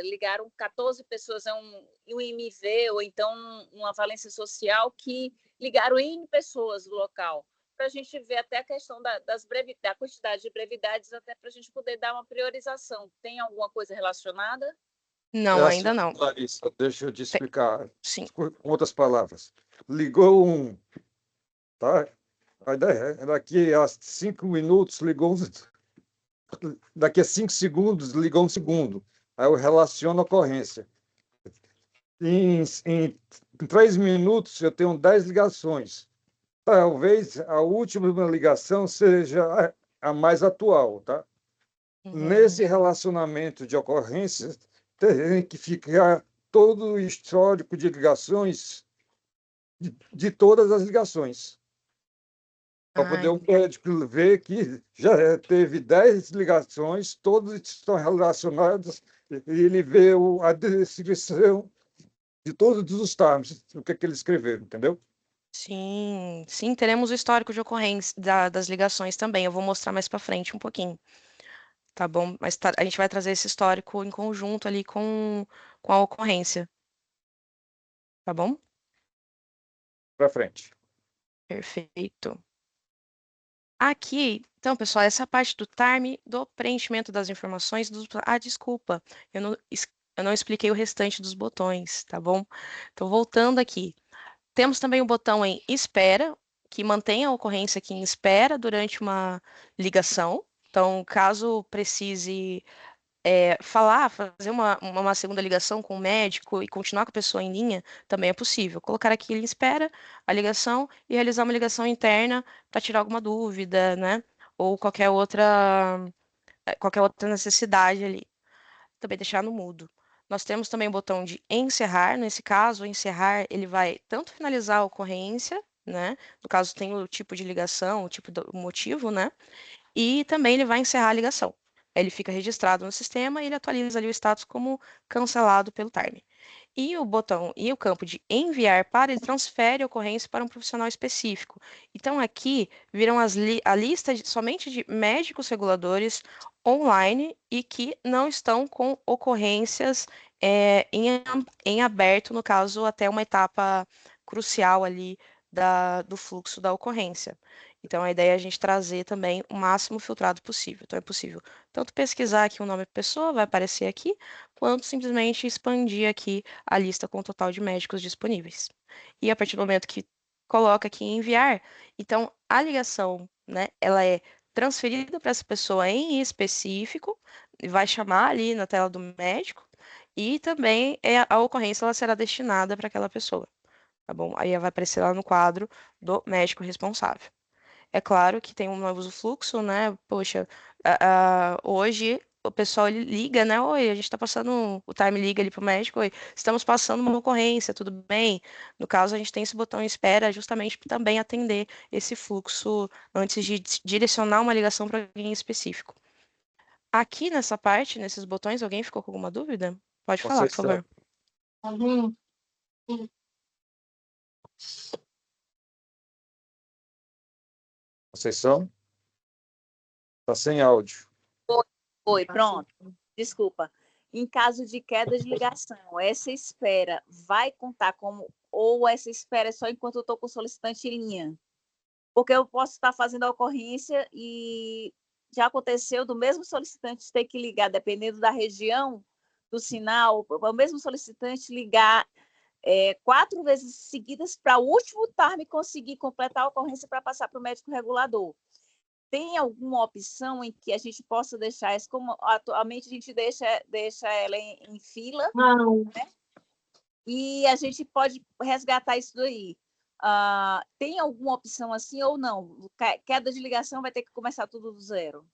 ligar 14 pessoas a um IMV, ou então uma valência social que ligaram N pessoas do local, para a gente ver até a questão da quantidade de brevidades, até para a gente poder dar uma priorização. Tem alguma coisa relacionada? Não, ainda não. Larissa, deixa eu te explicar. Sim. Com outras palavras. Ligou um, tá? Daqui a 5 minutos ligou daqui a 5 segundos ligou um segundo. Aí eu relaciono a ocorrência. Em 3 minutos eu tenho 10 ligações. Talvez a última ligação seja a mais atual, tá? Nesse relacionamento de ocorrências, tem que ficar todo o histórico de ligações de todas as ligações. Para poder o médico ver que já teve 10 ligações, todas estão relacionadas, e ele vê a descrição de todos os termos, o que eles escreveram, entendeu? Sim, sim, teremos o histórico de ocorrência das ligações também. Eu vou mostrar mais para frente um pouquinho, tá bom? Mas a gente vai trazer esse histórico em conjunto ali com a ocorrência, tá bom? Para frente. Perfeito. Aqui, então, pessoal, essa parte do time, do preenchimento das informações. Desculpa, eu não expliquei o restante dos botões, tá bom? Então, voltando aqui. Temos também o botão em espera, que mantém a ocorrência aqui em espera durante uma ligação. Então, caso precise fazer uma segunda ligação com o médico e continuar com a pessoa em linha, também é possível. Colocar aqui em espera a ligação e realizar uma ligação interna para tirar alguma dúvida, né? Ou qualquer outra necessidade ali. Também deixar no mudo. Nós temos também o botão de encerrar. Nesse caso, o encerrar, ele vai tanto finalizar a ocorrência, né? No caso, tem o tipo de ligação, o motivo, né? E também ele vai encerrar a ligação. Ele fica registrado no sistema e ele atualiza ali o status como cancelado pelo Time. E o campo de enviar para, ele transfere a ocorrência para um profissional específico. Então, aqui viram a lista somente de médicos reguladores online e que não estão com ocorrências em aberto, no caso, até uma etapa crucial ali do fluxo da ocorrência. Então, a ideia é a gente trazer também o máximo filtrado possível. Então, é possível tanto pesquisar aqui o nome da pessoa, vai aparecer aqui, quanto simplesmente expandir aqui a lista com o total de médicos disponíveis. E a partir do momento que coloca aqui em enviar, então a ligação, né, ela é transferida para essa pessoa em específico, vai chamar ali na tela do médico, e também a ocorrência ela será destinada para aquela pessoa, tá bom? Aí vai aparecer lá no quadro do médico responsável. É claro que tem um novo fluxo, né? Poxa, hoje o pessoal ele liga, né? Oi, a gente está passando, o Time liga ali para o médico, oi, estamos passando uma ocorrência, tudo bem? No caso, a gente tem esse botão espera justamente para também atender esse fluxo antes de direcionar uma ligação para alguém específico. Aqui nessa parte, nesses botões, alguém ficou com alguma dúvida? Pode falar, por favor. Conceição? Está sem áudio. Oi, pronto. Desculpa. Em caso de queda de ligação, essa espera vai contar como, ou essa espera é só enquanto eu estou com o solicitante em linha? Porque eu posso estar fazendo a ocorrência e já aconteceu do mesmo solicitante ter que ligar, dependendo da região do sinal, o mesmo solicitante ligar 4 vezes seguidas para o último time conseguir completar a ocorrência para passar para o médico regulador. Tem alguma opção em que a gente possa deixar isso, como atualmente a gente deixa ela em fila, Não. né? E a gente pode resgatar isso daí. Tem alguma opção assim ou não? Queda de ligação vai ter que começar tudo do zero?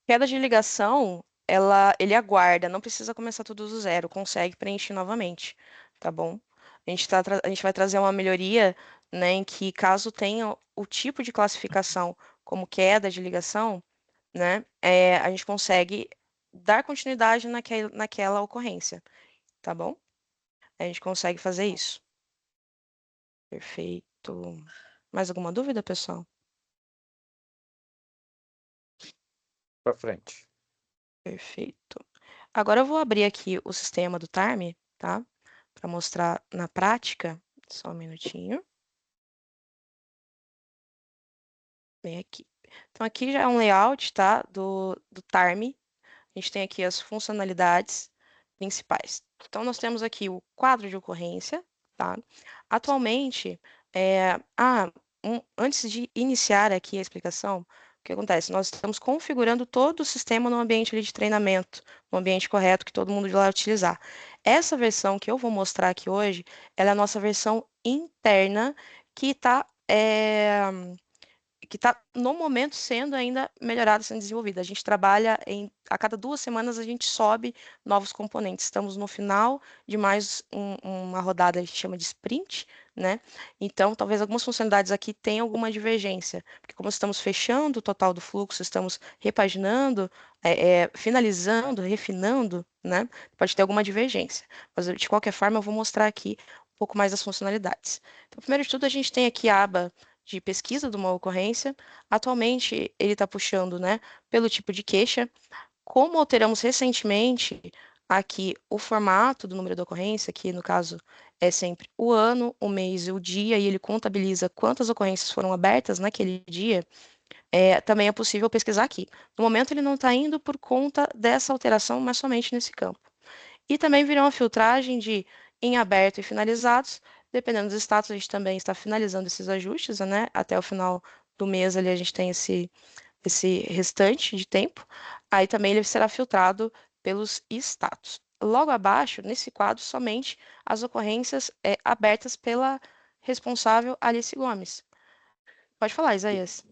Queda de ligação, ele aguarda, não precisa começar tudo do zero, consegue preencher novamente, tá bom? A gente vai trazer uma melhoria, né, em que caso tenha o tipo de classificação como queda de ligação, né, a gente consegue dar continuidade naquela ocorrência, tá bom? A gente consegue fazer isso. Perfeito. Perfeito. Mais alguma dúvida, pessoal? Para frente. Perfeito. Agora eu vou abrir aqui o sistema do Tarme, tá? Para mostrar na prática. Só um minutinho. Vem aqui. Então, aqui já é um layout, tá? Do Tarme. A gente tem aqui as funcionalidades principais. Então, nós temos aqui o quadro de ocorrência, tá? Atualmente, antes de iniciar aqui a explicação, o que acontece? Nós estamos configurando todo o sistema no ambiente ali de treinamento, no ambiente correto que todo mundo vai utilizar. Essa versão que eu vou mostrar aqui hoje, ela é a nossa versão interna que está no momento sendo ainda melhorada, sendo desenvolvida. A gente trabalha a cada 2 semanas a gente sobe novos componentes. Estamos no final de mais uma rodada que chama de sprint, né? Então, talvez algumas funcionalidades aqui tenham alguma divergência, porque como estamos fechando o total do fluxo, estamos repaginando, finalizando, refinando, né? Pode ter alguma divergência. Mas, de qualquer forma, eu vou mostrar aqui um pouco mais das funcionalidades. Então, primeiro de tudo, a gente tem aqui a aba de pesquisa de uma ocorrência. Atualmente, ele está puxando, né, pelo tipo de queixa. Como alteramos recentemente aqui o formato do número da ocorrência, que no caso é sempre o ano, o mês e o dia, e ele contabiliza quantas ocorrências foram abertas naquele dia, também é possível pesquisar aqui. No momento, ele não está indo por conta dessa alteração, mas somente nesse campo. E também virá uma filtragem de em aberto e finalizados. Dependendo dos status, a gente também está finalizando esses ajustes, né? Até o final do mês ali a gente tem esse restante de tempo. Aí também ele será filtrado pelos status. Logo abaixo, nesse quadro, somente as ocorrências abertas pela responsável Alice Gomes. Pode falar, Isaías.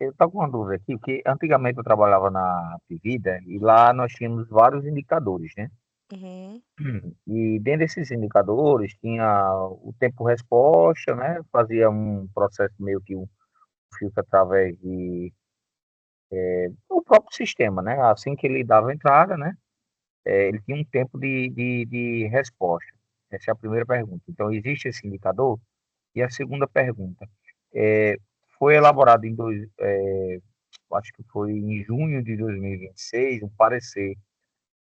Eu estou com uma dúvida aqui, porque antigamente eu trabalhava na Pivida e lá nós tínhamos vários indicadores, né? Uhum. E dentro desses indicadores tinha o tempo-resposta, né? Fazia um processo meio que um filtro através do próprio sistema, né? Assim que ele dava entrada, né? Ele tinha um tempo de resposta. Essa é a primeira pergunta. Então, existe esse indicador? E a segunda pergunta, é, foi elaborado acho que foi em junho de 2026, um parecer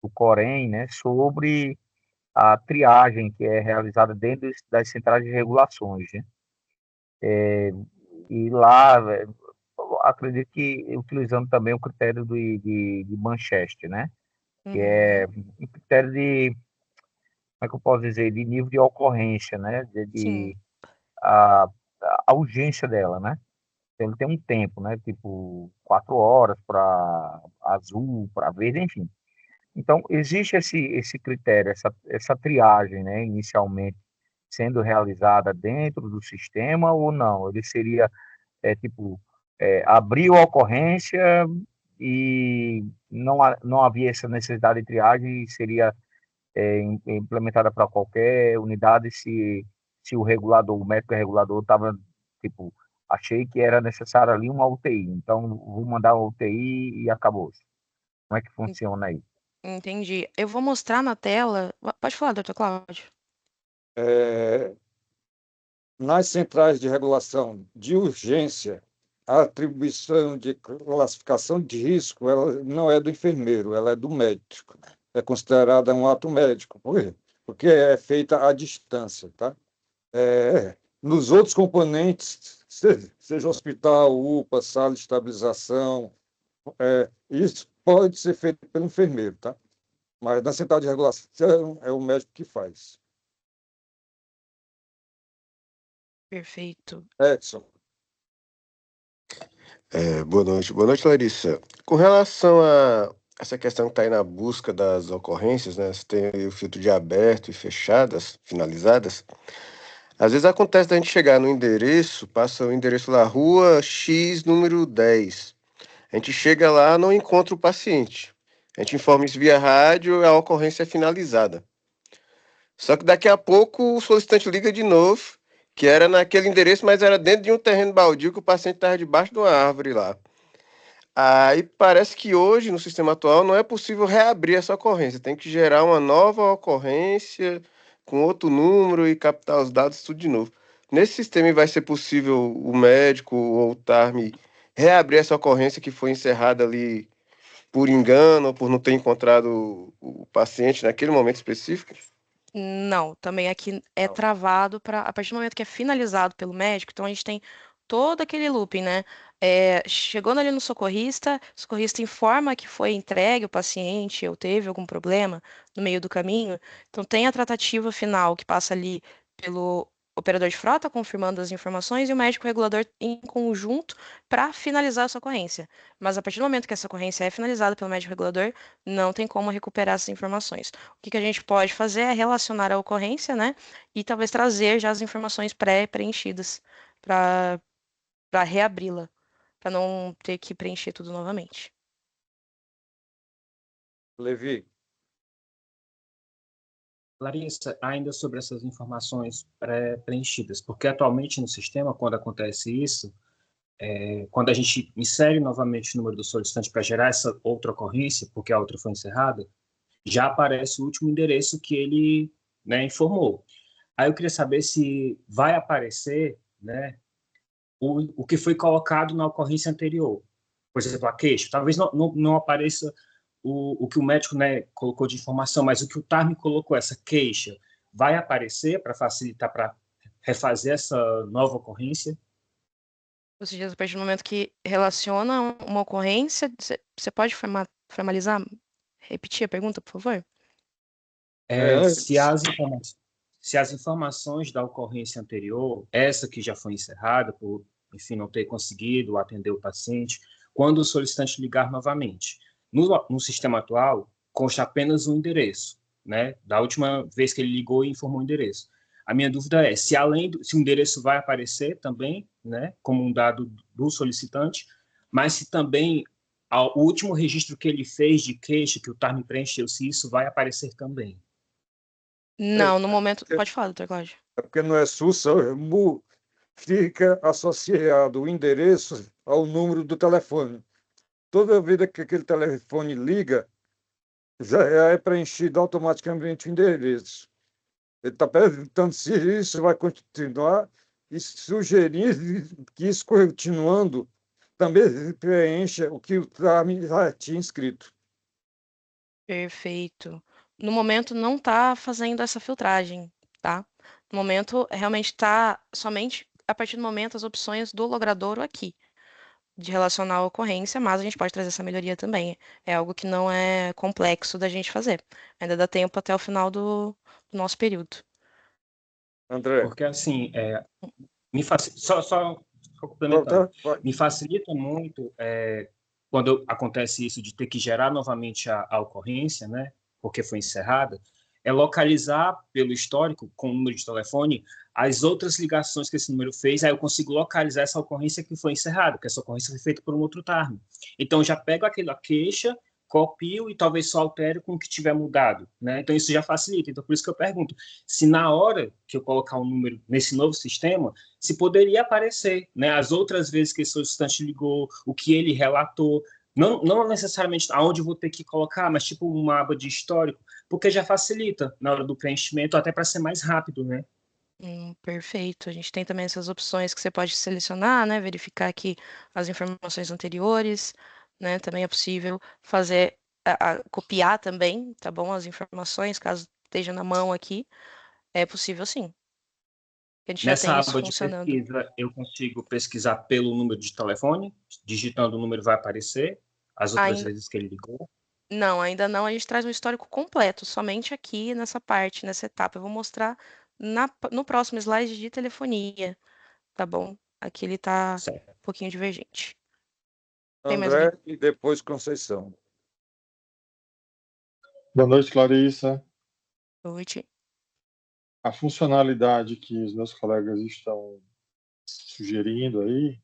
do Corém, né, sobre a triagem que é realizada dentro das centrais de regulações, né? E lá, eu acredito que utilizando também o critério de Manchester, né? Que é um critério como é que eu posso dizer, de nível de ocorrência, né? Sim. A, a urgência dela, né? Então, ele tem um tempo, né? Tipo, 4 horas para azul, para verde, enfim. Então, existe esse critério, essa triagem, né? Inicialmente sendo realizada dentro do sistema ou não? Ele seria, tipo, abriu a ocorrência e não havia essa necessidade de triagem e seria implementada para qualquer unidade se o regulador, o médico regulador estava, tipo, achei que era necessário ali uma UTI, então vou mandar uma UTI e acabou. Como é que funciona aí? Entendi. Eu vou mostrar na tela. Pode falar, doutor Cláudio. Nas centrais de regulação de urgência, a atribuição de classificação de risco ela não é do enfermeiro, ela é do médico. É considerada um ato médico. Por quê? Porque é feita à distância, tá? Nos outros componentes, seja hospital, UPA, sala de estabilização, isso pode ser feito pelo enfermeiro, tá? Mas na central de regulação é o médico que faz. Perfeito. Edson. Boa noite. Boa noite, Larissa. Com relação a essa questão que está aí na busca das ocorrências, né? Você tem aí o filtro de aberto e fechadas, finalizadas. Às vezes acontece da gente chegar no endereço, passa o endereço lá, rua X, número 10. A gente chega lá, não encontra o paciente. A gente informa isso via rádio e a ocorrência é finalizada. Só que daqui a pouco o solicitante liga de novo, que era naquele endereço, mas era dentro de um terreno baldio que o paciente estava debaixo de uma árvore lá. Aí parece que hoje, no sistema atual, não é possível reabrir essa ocorrência. Tem que gerar uma nova ocorrência, com outro número e captar os dados tudo de novo. Nesse sistema vai ser possível o médico ou o TARM reabrir essa ocorrência que foi encerrada ali por engano ou por não ter encontrado o paciente naquele momento específico? Não, também aqui é travado para a partir do momento que é finalizado pelo médico, então a gente tem todo aquele looping, né? Chegando ali no socorrista, o socorrista informa que foi entregue o paciente ou teve algum problema no meio do caminho, então tem a tratativa final que passa ali pelo operador de frota confirmando as informações e o médico regulador em conjunto para finalizar essa ocorrência. Mas a partir do momento que essa ocorrência é finalizada pelo médico regulador, não tem como recuperar essas informações. O que a gente pode fazer é relacionar a ocorrência, né? E talvez trazer já as informações pré-preenchidas para reabri-la, para não ter que preencher tudo novamente. Levi. Larissa, ainda sobre essas informações pré-preenchidas, porque atualmente no sistema, quando acontece isso, quando a gente insere novamente o número do solicitante para gerar essa outra ocorrência, porque a outra foi encerrada, já aparece o último endereço que ele, né, informou. Aí eu queria saber se vai aparecer, né, o que foi colocado na ocorrência anterior. Por exemplo, a queixa. Talvez não apareça o que o médico, né, colocou de informação, mas o que o TARM colocou, essa queixa, vai aparecer para facilitar, para refazer essa nova ocorrência? Ou seja, a partir do momento que relaciona uma ocorrência, você pode formalizar? Repetir a pergunta, por favor? Se as informações da ocorrência anterior, essa que já foi encerrada por, enfim, não ter conseguido atender o paciente, quando o solicitante ligar novamente. No sistema atual, consta apenas um endereço, né? Da última vez que ele ligou e informou o endereço. A minha dúvida é se se o endereço vai aparecer também, né, como um dado do solicitante, mas se também o último registro que ele fez de queixa, que o TARM preencheu, se isso vai aparecer também. Não, no momento. Pode falar, doutor Cláudio. É porque não é SUS, é MU, fica associado o endereço ao número do telefone. Toda vez que aquele telefone liga, já é preenchido automaticamente o endereço. Ele está perguntando se isso vai continuar e sugerir que isso continuando também preencha o que o TARM já tinha escrito. Perfeito. No momento não está fazendo essa filtragem, tá? No momento realmente está somente a partir do momento as opções do logradouro aqui de relacionar a ocorrência, mas a gente pode trazer essa melhoria também. É algo que não é complexo da gente fazer. Ainda dá tempo até o final do nosso período. André. Porque assim, só complementando, me facilita muito quando acontece isso de ter que gerar novamente a ocorrência, né? Porque foi encerrada, é localizar pelo histórico, com o número de telefone, as outras ligações que esse número fez, aí eu consigo localizar essa ocorrência que foi encerrada, porque essa ocorrência foi feita por um outro TARM. Então, eu já pego aquela queixa, copio e talvez só altere com o que tiver mudado, né? Então, isso já facilita. Então, por isso que eu pergunto, se na hora que eu colocar um número nesse novo sistema, se poderia aparecer, né? As outras vezes que esse solicitante ligou, o que ele relatou, não necessariamente aonde eu vou ter que colocar, mas tipo uma aba de histórico, porque já facilita na hora do preenchimento, até para ser mais rápido, né? Perfeito. A gente tem também essas opções que você pode selecionar, né? Verificar aqui as informações anteriores, né? Também é possível fazer, copiar também, tá bom? As informações, caso esteja na mão aqui, é possível sim. A gente já tem Nessa isso aba de funcionando. pesquisa, eu consigo pesquisar pelo número de telefone, digitando o número vai aparecer, as outras vezes que ele ligou. Não, ainda não. A gente traz um histórico completo, somente aqui nessa parte, nessa etapa. Eu vou mostrar no próximo slide de telefonia, tá bom? Aqui ele tá um pouquinho divergente. Tem mais André e depois Conceição. Boa noite, Clarissa. Boa noite. A funcionalidade que os meus colegas estão sugerindo aí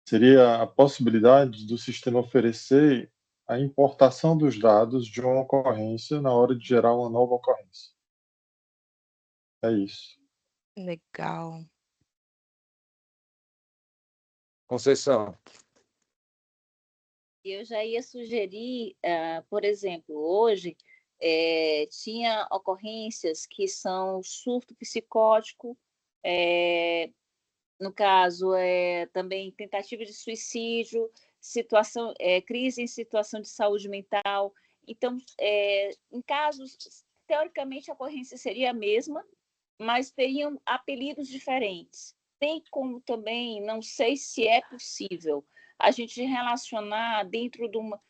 seria a possibilidade do sistema oferecer a importação dos dados de uma ocorrência na hora de gerar uma nova ocorrência. É isso. Legal. Conceição. Eu já ia sugerir, por exemplo, hoje, tinha ocorrências que são surto psicótico, no caso, também tentativa de suicídio, crise em situação de saúde mental. Então, em casos, teoricamente, a ocorrência seria a mesma, mas teriam apelidos diferentes. Tem como também, não sei se é possível, a gente relacionar dentro de uma,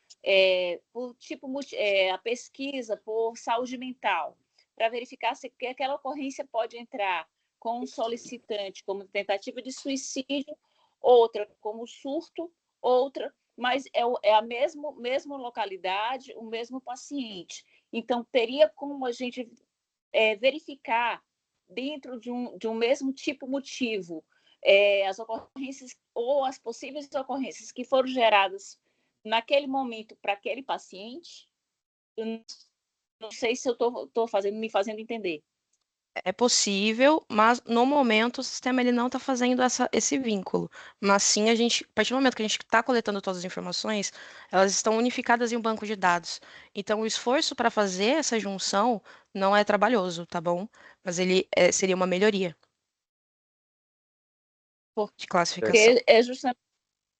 a pesquisa por saúde mental, para verificar se aquela ocorrência pode entrar com um solicitante como tentativa de suicídio, outra como surto, outra, mas é a mesma localidade, o mesmo paciente. Então, teria como a gente verificar dentro de um mesmo tipo motivo as ocorrências ou as possíveis ocorrências que foram geradas naquele momento para aquele paciente? Eu não sei se eu estou me fazendo entender. É possível, mas no momento o sistema ele não está fazendo esse vínculo. Mas sim, a partir do momento que a gente está coletando todas as informações, elas estão unificadas em um banco de dados. Então, o esforço para fazer essa junção não é trabalhoso, tá bom? Mas ele seria uma melhoria de classificação. Porque justamente,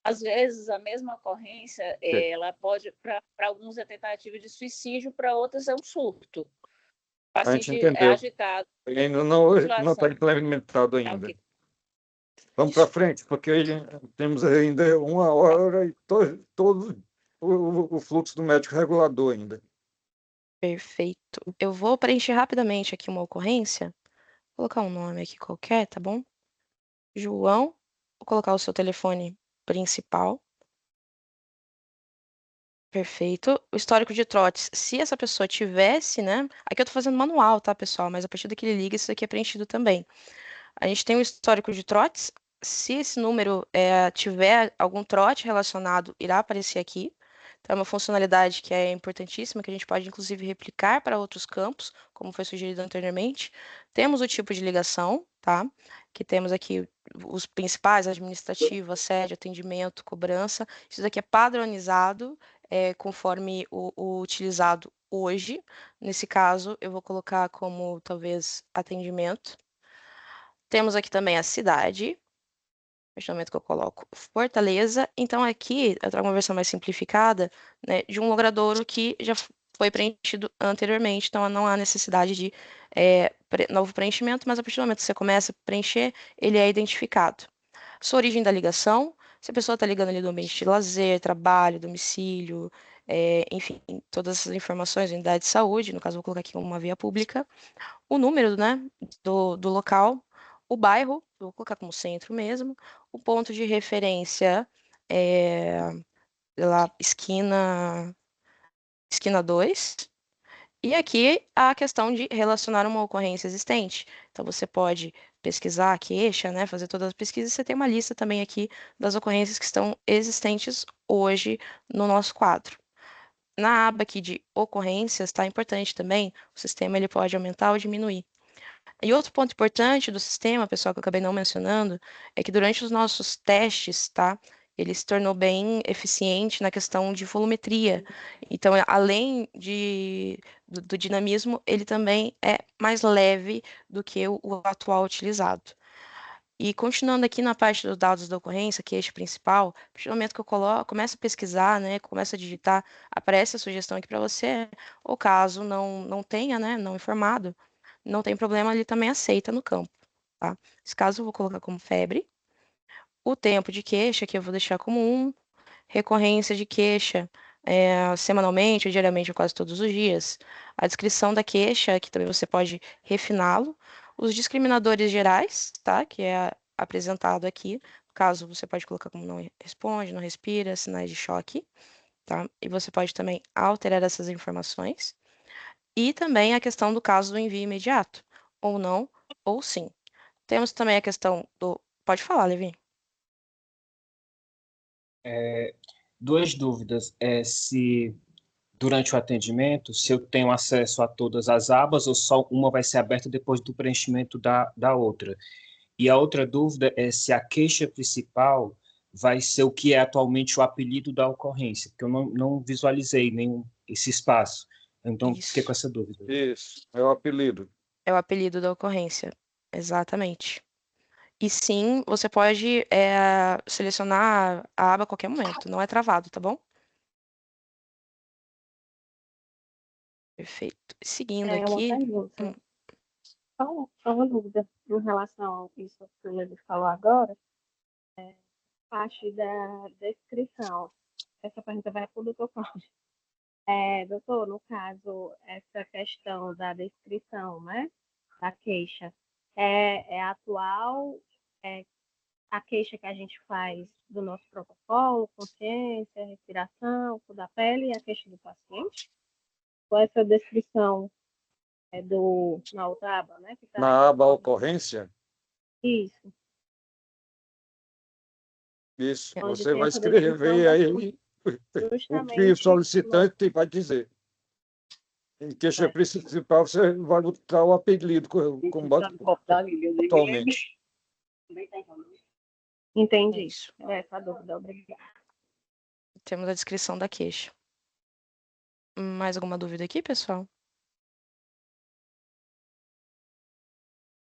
às vezes, a mesma ocorrência, ela pode, para alguns é tentativa de suicídio, para outros é um surto. O A gente paciente entendeu. agitado. Ainda não está implementado ainda. Okay. Vamos para frente, porque temos ainda 1 hora e todo o fluxo do médico regulador ainda. Perfeito. Eu vou preencher rapidamente aqui uma ocorrência. Vou colocar um nome aqui qualquer, tá bom? João. Vou colocar o seu telefone principal. Perfeito. O histórico de trotes, se essa pessoa tivesse, né? Aqui eu tô fazendo manual, tá, pessoal? Mas a partir daqui ele liga, isso aqui é preenchido também. A gente tem o histórico de trotes. Se esse número tiver algum trote relacionado, irá aparecer aqui. Então, é uma funcionalidade que é importantíssima, que a gente pode, inclusive, replicar para outros campos, como foi sugerido anteriormente. Temos o tipo de ligação, tá? Que temos aqui os principais, administrativo, assédio, atendimento, cobrança. Isso daqui é padronizado, conforme o utilizado hoje. Nesse caso, eu vou colocar como, talvez, atendimento. Temos aqui também a cidade. No momento que eu coloco Fortaleza. Então, aqui eu trago uma versão mais simplificada, né, de um logradouro que já foi preenchido anteriormente. Então, não há necessidade de novo preenchimento, mas a partir do momento que você começa a preencher, ele é identificado. Sua origem da ligação, se a pessoa está ligando ali do ambiente de lazer, trabalho, domicílio, enfim, todas essas informações, unidade de saúde, no caso, vou colocar aqui uma via pública, o número, né, do local, o bairro, vou colocar como centro mesmo, o ponto de referência pela esquina 2, e aqui a questão de relacionar uma ocorrência existente. Então, você pode pesquisar a queixa, né, fazer todas as pesquisas, e você tem uma lista também aqui das ocorrências que estão existentes hoje no nosso quadro. Na aba aqui de ocorrências, tá importante também, o sistema ele pode aumentar ou diminuir. E outro ponto importante do sistema, pessoal, que eu acabei não mencionando, é que durante os nossos testes, tá, ele se tornou bem eficiente na questão de volumetria. Então, além do dinamismo, ele também é mais leve do que o atual utilizado. E continuando aqui na parte dos dados da ocorrência, que é este principal, a partir do momento que eu começo a pesquisar, né, começo a digitar, aparece a sugestão aqui para você, ou caso não tenha, né, não informado, não tem problema, ele também aceita no campo, tá? Nesse caso, eu vou colocar como febre. O tempo de queixa, que eu vou deixar como 1. Recorrência de queixa, semanalmente ou diariamente, ou quase todos os dias. A descrição da queixa, que também você pode refiná-lo. Os discriminadores gerais, tá? Que é apresentado aqui. No caso, você pode colocar como não responde, não respira, sinais de choque, tá? E você pode também alterar essas informações. E também a questão do caso do envio imediato, ou não, ou sim. Temos também a questão do... Pode falar, Levi. Duas dúvidas. Se durante o atendimento, se eu tenho acesso a todas as abas ou só uma vai ser aberta depois do preenchimento da outra. E a outra dúvida é se a queixa principal vai ser o que é atualmente o apelido da ocorrência, porque eu não visualizei esse espaço. Então, fiquei Isso. com essa dúvida. Isso, é o apelido. É o apelido da ocorrência. Exatamente. E sim, você pode selecionar a aba a qualquer momento, não é travado, tá bom? Perfeito. Seguindo É uma aqui. pergunta. Só uma dúvida em relação a isso que o Levi falou agora, parte da descrição. Essa pergunta vai para o doutor Cláudio. Doutor, no caso, essa questão da descrição, né, da queixa, é atual, é a queixa que a gente faz do nosso protocolo, consciência, respiração, cor da pele e a queixa do paciente? Ou essa descrição na outra aba, né? Que tá Na aba ocorrência, Isso, isso, onde você tem vai essa descrição escrever da aí o que o justamente solicitante vai dizer. Em queixa principal, você vai botar o apelido como atualmente. Entendi. Isso. Essa dúvida, obrigada. Temos a descrição da queixa. Mais alguma dúvida aqui, pessoal?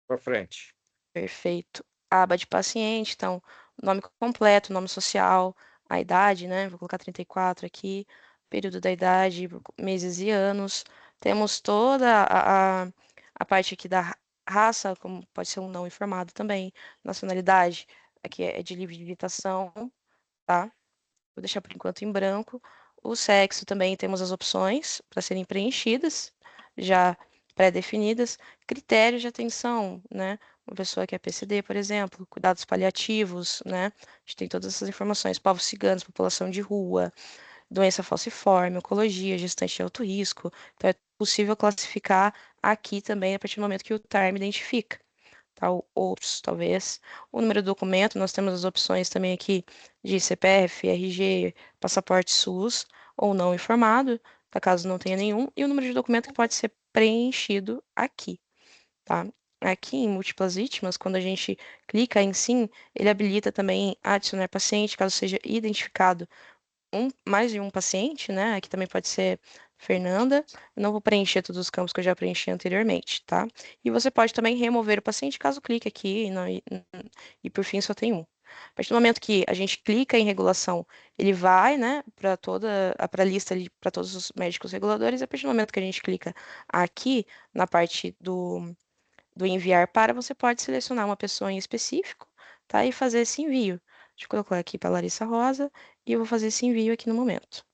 Para frente. Perfeito. A aba de paciente, então, nome completo, nome social, a idade, né? Vou colocar 34 aqui, período da idade, meses e anos. Temos toda a parte aqui da raça, como pode ser um não informado também. Nacionalidade, aqui é de livre digitação, tá? Vou deixar por enquanto em branco. O sexo também temos as opções para serem preenchidas, já pré-definidas. Critérios de atenção, né? Uma pessoa que é PCD, por exemplo, cuidados paliativos, né? A gente tem todas essas informações. Povos ciganos, população de rua, doença falciforme, oncologia, gestante de alto risco. Então, é possível classificar aqui também a partir do momento que o TARM identifica. Tá? Outros, talvez. O número do documento, nós temos as opções também aqui de CPF, RG, passaporte SUS ou não informado, tá? Caso não tenha nenhum, e o número de documento que pode ser preenchido aqui, tá? Aqui em múltiplas vítimas, quando a gente clica em sim, ele habilita também adicionar paciente, caso seja identificado mais de um paciente, né? Aqui também pode ser Fernanda. Eu não vou preencher todos os campos que eu já preenchi anteriormente, tá? E você pode também remover o paciente caso clique aqui e por fim só tem um. A partir do momento que a gente clica em regulação, ele vai, né, para a lista ali para todos os médicos reguladores. E a partir do momento que a gente clica aqui na parte do enviar para, você pode selecionar uma pessoa em específico, tá? E fazer esse envio. Deixa eu colocar aqui para Larissa Rosa e eu vou fazer esse envio aqui no momento.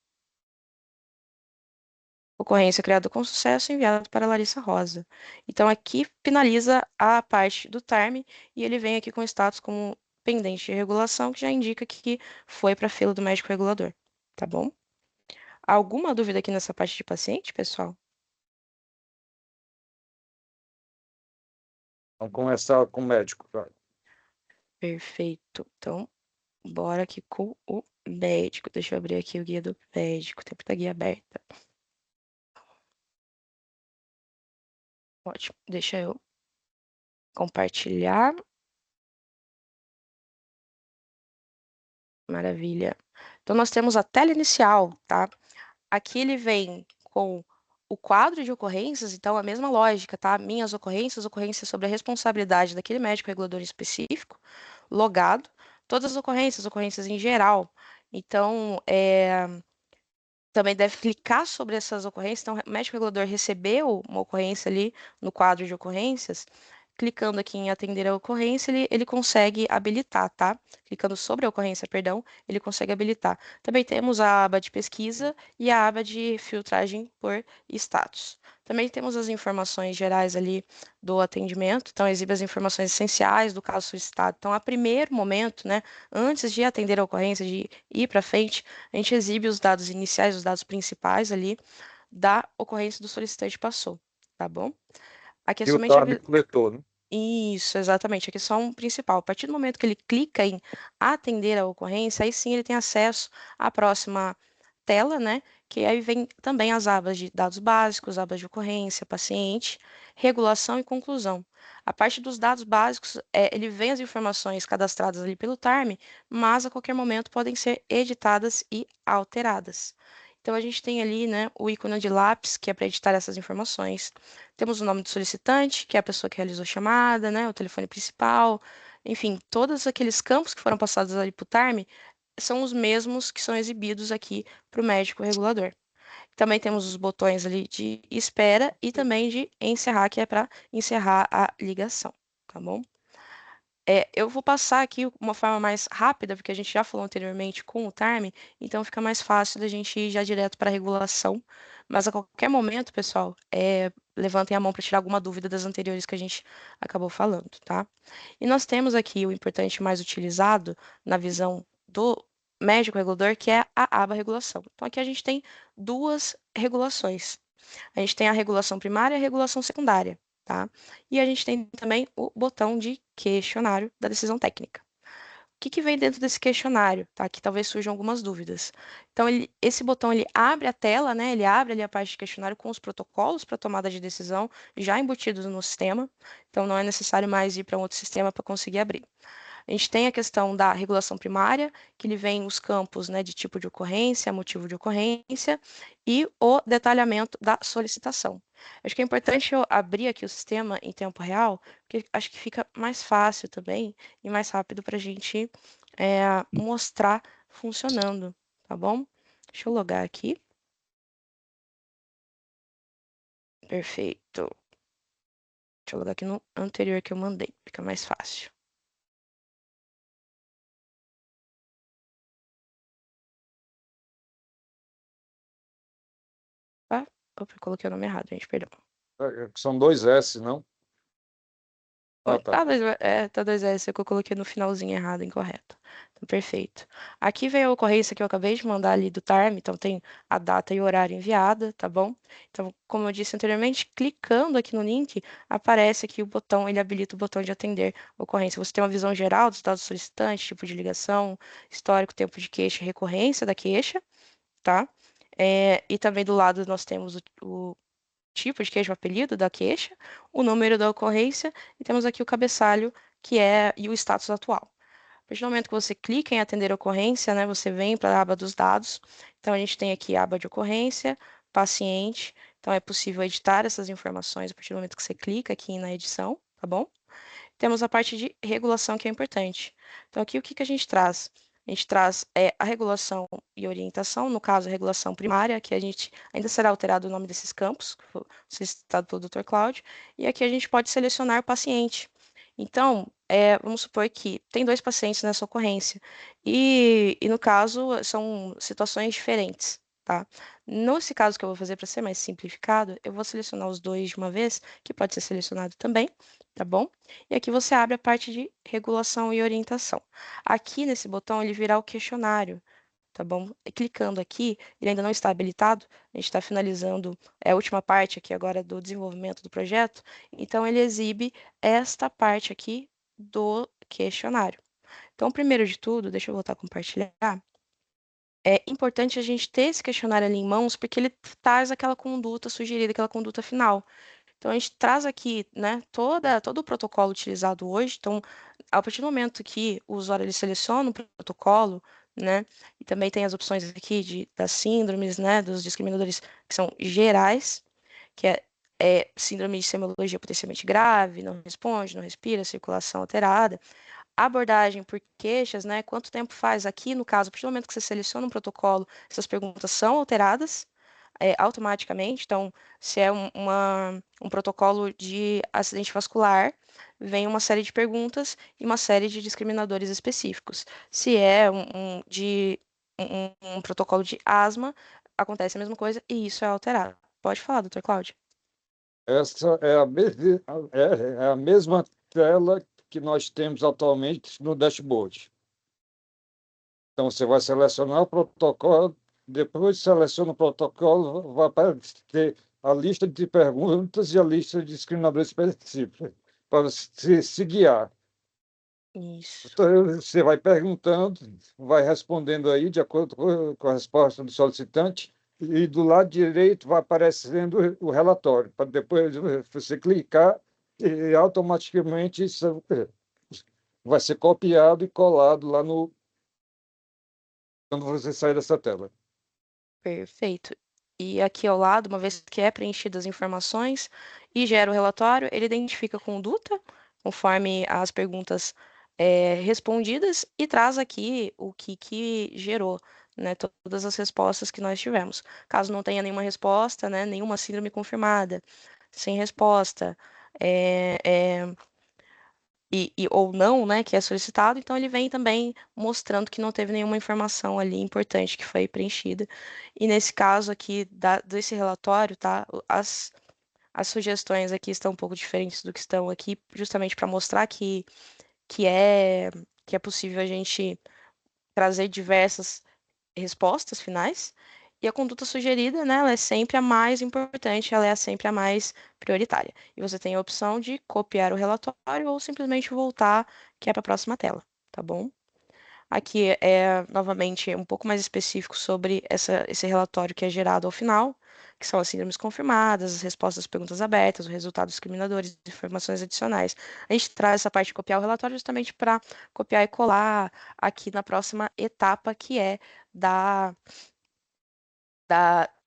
Ocorrência criada com sucesso, enviado para Larissa Rosa. Então, aqui finaliza a parte do TARM e ele vem aqui com status como pendente de regulação, que já indica que foi para a fila do médico regulador, tá bom? Alguma dúvida aqui nessa parte de paciente, pessoal? Vamos começar com o médico. Vai. Perfeito. Então, bora aqui com o médico. Deixa eu abrir aqui o guia do médico. Tem muita guia aberta. Ótimo. Deixa eu compartilhar. Maravilha. Então, nós temos a tela inicial, tá? Aqui ele vem com o quadro de ocorrências, então a mesma lógica, tá? Minhas ocorrências, ocorrências sobre a responsabilidade daquele médico regulador específico, logado, todas as ocorrências, ocorrências em geral. Então, também deve clicar sobre essas ocorrências. Então, o médico regulador recebeu uma ocorrência ali no quadro de ocorrências, clicando aqui em atender a ocorrência, ele consegue habilitar, tá? Clicando sobre a ocorrência, perdão, ele consegue habilitar. Também temos a aba de pesquisa e a aba de filtragem por status. Também temos as informações gerais ali do atendimento, então exibe as informações essenciais do caso solicitado. Então, a primeiro momento, né, antes de atender a ocorrência, de ir para frente, a gente exibe os dados iniciais, os dados principais ali da ocorrência do solicitante passou, tá bom? Aqui é E o somente TARM coletou, né? Isso, exatamente. Aqui é só um principal. A partir do momento que ele clica em atender a ocorrência, aí sim ele tem acesso à próxima tela, né? Que aí vem também as abas de dados básicos, abas de ocorrência, paciente, regulação e conclusão. A parte dos dados básicos, ele vem as informações cadastradas ali pelo TARM, mas a qualquer momento podem ser editadas e alteradas. Então, a gente tem ali, né, o ícone de lápis, que é para editar essas informações. Temos o nome do solicitante, que é a pessoa que realizou a chamada, né, o telefone principal, enfim, todos aqueles campos que foram passados ali para o TARM são os mesmos que são exibidos aqui para o médico regulador. Também temos os botões ali de espera e também de encerrar, que é para encerrar a ligação, tá bom? Eu vou passar aqui uma forma mais rápida, porque a gente já falou anteriormente com o TARM, então fica mais fácil da gente ir já direto para a regulação. Mas a qualquer momento, pessoal, levantem a mão para tirar alguma dúvida das anteriores que a gente acabou falando, tá? E nós temos aqui o importante mais utilizado na visão do médico regulador, que é a aba regulação. Então, aqui a gente tem duas regulações. A gente tem a regulação primária e a regulação secundária, tá? E a gente tem também o botão de questionário da decisão técnica. O que vem dentro desse questionário, tá? Que talvez surjam algumas dúvidas. Então, esse botão, ele abre a tela, né? Ele abre ali a parte de questionário com os protocolos para tomada de decisão já embutidos no sistema. Então, não é necessário mais ir para um outro sistema para conseguir abrir. A gente tem a questão da regulação primária, que ele vem os campos, né, de tipo de ocorrência, motivo de ocorrência e o detalhamento da solicitação. Acho que é importante eu abrir aqui o sistema em tempo real, porque acho que fica mais fácil também e mais rápido para a gente mostrar funcionando, tá bom? Deixa eu logar aqui. Perfeito. Deixa eu logar aqui no anterior que eu mandei, fica mais fácil. Opa, coloquei o nome errado, gente, perdão. São 2 S, não? Oi. Tá. Tá 2S, é que eu coloquei no finalzinho errado, incorreto. Então, perfeito. Aqui veio a ocorrência que eu acabei de mandar ali do TARM, então tem a data e o horário enviada, tá bom? Então, como eu disse anteriormente, clicando aqui no link, aparece aqui o botão, ele habilita o botão de atender ocorrência. Você tem uma visão geral dos dados do solicitante, tipo de ligação, histórico, tempo de queixa, recorrência da queixa, tá? E também do lado nós temos o tipo de queixa, o apelido da queixa, o número da ocorrência e temos aqui o cabeçalho, que é e o status atual. A partir do momento que você clica em atender ocorrência, né, você vem para a aba dos dados. Então, a gente tem aqui a aba de ocorrência, paciente. Então, é possível editar essas informações a partir do momento que você clica aqui na edição, tá bom? Temos a parte de regulação, que é importante. Então, aqui o que a gente traz? A gente traz a regulação e orientação, no caso, a regulação primária, que a gente ainda será alterado o nome desses campos, que foi citado pelo Dr. Cláudio, e aqui a gente pode selecionar o paciente. Então, vamos supor que tem 2 pacientes nessa ocorrência, e no caso, são situações diferentes, tá? Nesse caso que eu vou fazer para ser mais simplificado, eu vou selecionar os 2 de uma vez, que pode ser selecionado também, tá bom? E aqui você abre a parte de regulação e orientação. Aqui nesse botão ele virá o questionário, tá bom? E clicando aqui, ele ainda não está habilitado, a gente está finalizando a última parte aqui agora do desenvolvimento do projeto, então ele exibe esta parte aqui do questionário. Então, primeiro de tudo, deixa eu voltar a compartilhar. É importante a gente ter esse questionário ali em mãos, porque ele traz aquela conduta sugerida, aquela conduta final. Então, a gente traz aqui, né, todo o protocolo utilizado hoje. Então, a partir do momento que o usuário ele seleciona o protocolo, né, e também tem as opções aqui das síndromes, né, dos discriminadores que são gerais, que é síndrome de semiologia potencialmente grave, não responde, não respira, circulação alterada. Abordagem por queixas, né, quanto tempo faz aqui, no caso, a partir do momento que você seleciona um protocolo, essas perguntas são alteradas, automaticamente. Então, se é um protocolo de acidente vascular, vem uma série de perguntas e uma série de discriminadores específicos. Se é um protocolo de asma, acontece a mesma coisa e isso é alterado. Pode falar, doutor Cláudio. Essa é a mesma tela que nós temos atualmente no dashboard. Então, você vai selecionar o protocolo, depois seleciona o protocolo, vai aparecer a lista de perguntas e a lista de discriminadores específicos, para se guiar. Isso. Então, você vai perguntando, vai respondendo aí, de acordo com a resposta do solicitante, e do lado direito vai aparecendo o relatório, para depois você clicar e automaticamente isso vai ser copiado e colado lá quando você sair dessa tela. Perfeito. E aqui ao lado, uma vez que é preenchidas as informações e gera o relatório, ele identifica a conduta, conforme as perguntas respondidas, e traz aqui o que gerou, né, todas as respostas que nós tivemos. Caso não tenha nenhuma resposta, né, nenhuma síndrome confirmada, sem resposta, ou não, né, que é solicitado, então ele vem também mostrando que não teve nenhuma informação ali importante que foi preenchida. E nesse caso aqui desse relatório, tá, as sugestões aqui estão um pouco diferentes do que estão aqui, justamente para mostrar que é, que é possível a gente trazer diversas respostas finais. E a conduta sugerida, né, ela é sempre a mais importante, ela é sempre a mais prioritária. E você tem a opção de copiar o relatório ou simplesmente voltar, que é para a próxima tela, tá bom? Aqui é, novamente, um pouco mais específico sobre esse relatório que é gerado ao final, que são as síndromes confirmadas, as respostas às perguntas abertas, os resultados discriminadores, informações adicionais. A gente traz essa parte de copiar o relatório justamente para copiar e colar aqui na próxima etapa, que é da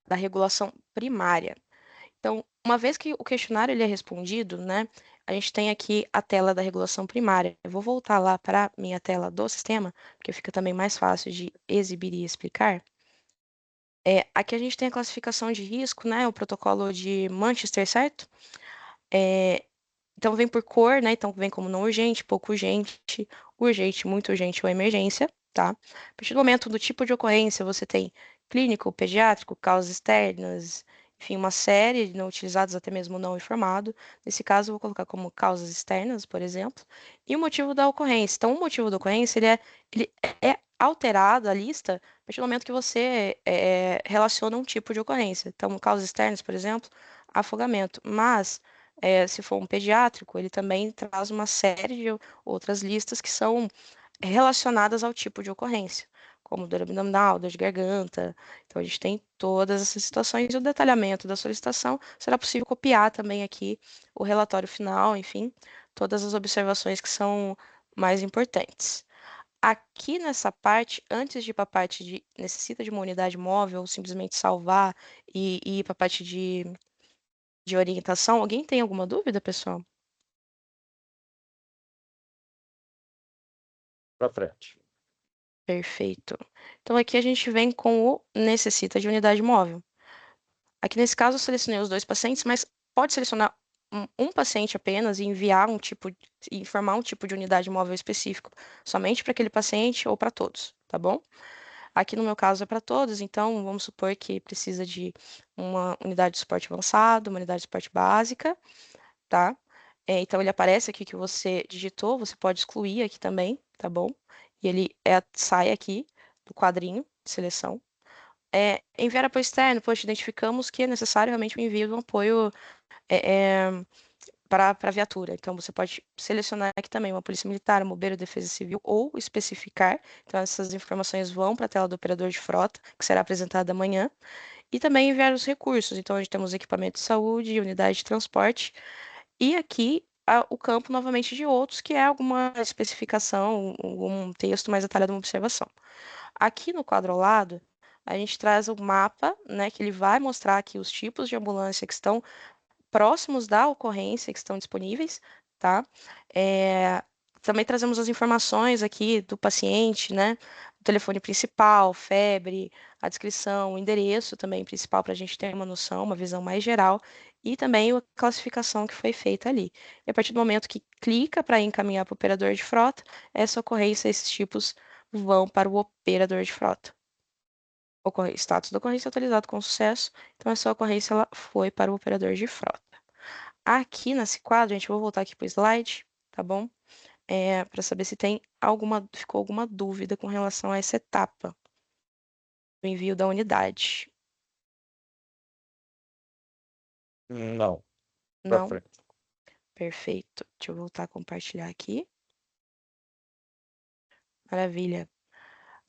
da regulação primária. Então, uma vez que o questionário ele é respondido, né, a gente tem aqui a tela da regulação primária. Eu vou voltar lá para a minha tela do sistema, porque fica também mais fácil de exibir e explicar. Aqui a gente tem a classificação de risco, né, o protocolo de Manchester, certo? Então, vem por cor, né? Então, vem como não urgente, pouco urgente, urgente, muito urgente ou emergência, tá? A partir do momento do tipo de ocorrência, você tem clínico, pediátrico, causas externas, enfim, uma série de não utilizados, até mesmo não informado. Nesse caso, eu vou colocar como causas externas, por exemplo. E o motivo da ocorrência. Então, o motivo da ocorrência, ele é alterado, a lista, a partir do momento que você relaciona um tipo de ocorrência. Então, causas externas, por exemplo, afogamento. Mas se for um pediátrico, ele também traz uma série de outras listas que são relacionadas ao tipo de ocorrência, como dor abdominal, dor de garganta. Então, a gente tem todas essas situações e o detalhamento da solicitação será possível copiar também aqui o relatório final, enfim, todas as observações que são mais importantes. Aqui nessa parte, antes de ir para a parte de necessita de uma unidade móvel, ou simplesmente salvar e ir para a parte de orientação. Alguém tem alguma dúvida, pessoal? Para frente. Perfeito. Então, aqui a gente vem com o necessita de unidade móvel. Aqui nesse caso, eu selecionei os 2 pacientes, mas pode selecionar um paciente apenas e enviar informar um tipo de unidade móvel específico, somente para aquele paciente ou para todos, tá bom? Aqui no meu caso é para todos, então vamos supor que precisa de uma unidade de suporte avançado, uma unidade de suporte básica, tá? Então, ele aparece aqui que você digitou, você pode excluir aqui também, tá bom? E ele sai aqui do quadrinho de seleção. Enviar apoio externo, poxa, identificamos que é necessário realmente o envio de um apoio para a viatura. Então, você pode selecionar aqui também uma polícia militar, um bombeiro, defesa civil, ou especificar. Então, essas informações vão para a tela do operador de frota, que será apresentada amanhã. E também enviar os recursos. Então, a gente temos equipamento de saúde, unidade de transporte, e aqui o campo novamente de outros, que é alguma especificação, um texto mais detalhado, uma observação. Aqui no quadro ao lado, a gente traz o mapa, né, que ele vai mostrar aqui os tipos de ambulância que estão próximos da ocorrência, que estão disponíveis, tá? Também trazemos as informações aqui do paciente, né? O telefone principal, febre, a descrição, o endereço também principal para a gente ter uma noção, uma visão mais geral, e também a classificação que foi feita ali. E a partir do momento que clica para encaminhar para o operador de frota, essa ocorrência, esses tipos vão para o operador de frota. Status da ocorrência atualizado com sucesso, então essa ocorrência ela foi para o operador de frota. Aqui nesse quadro, gente, vou voltar aqui para o slide, tá bom? Para saber se ficou alguma dúvida com relação a essa etapa do envio da unidade. Não. Para Não? frente. Perfeito. Deixa eu voltar a compartilhar aqui. Maravilha.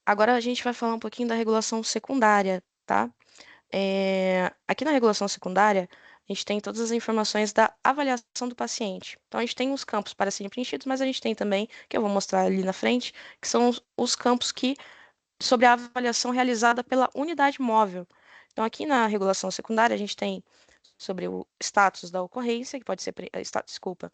Agora a gente vai falar um pouquinho da regulação secundária, tá? Aqui na regulação secundária, a gente tem todas as informações da avaliação do paciente. Então, a gente tem os campos para serem preenchidos, mas a gente tem também, que eu vou mostrar ali na frente, que são os campos sobre a avaliação realizada pela unidade móvel. Então, aqui na regulação secundária, a gente tem sobre o status da ocorrência, que pode ser, desculpa,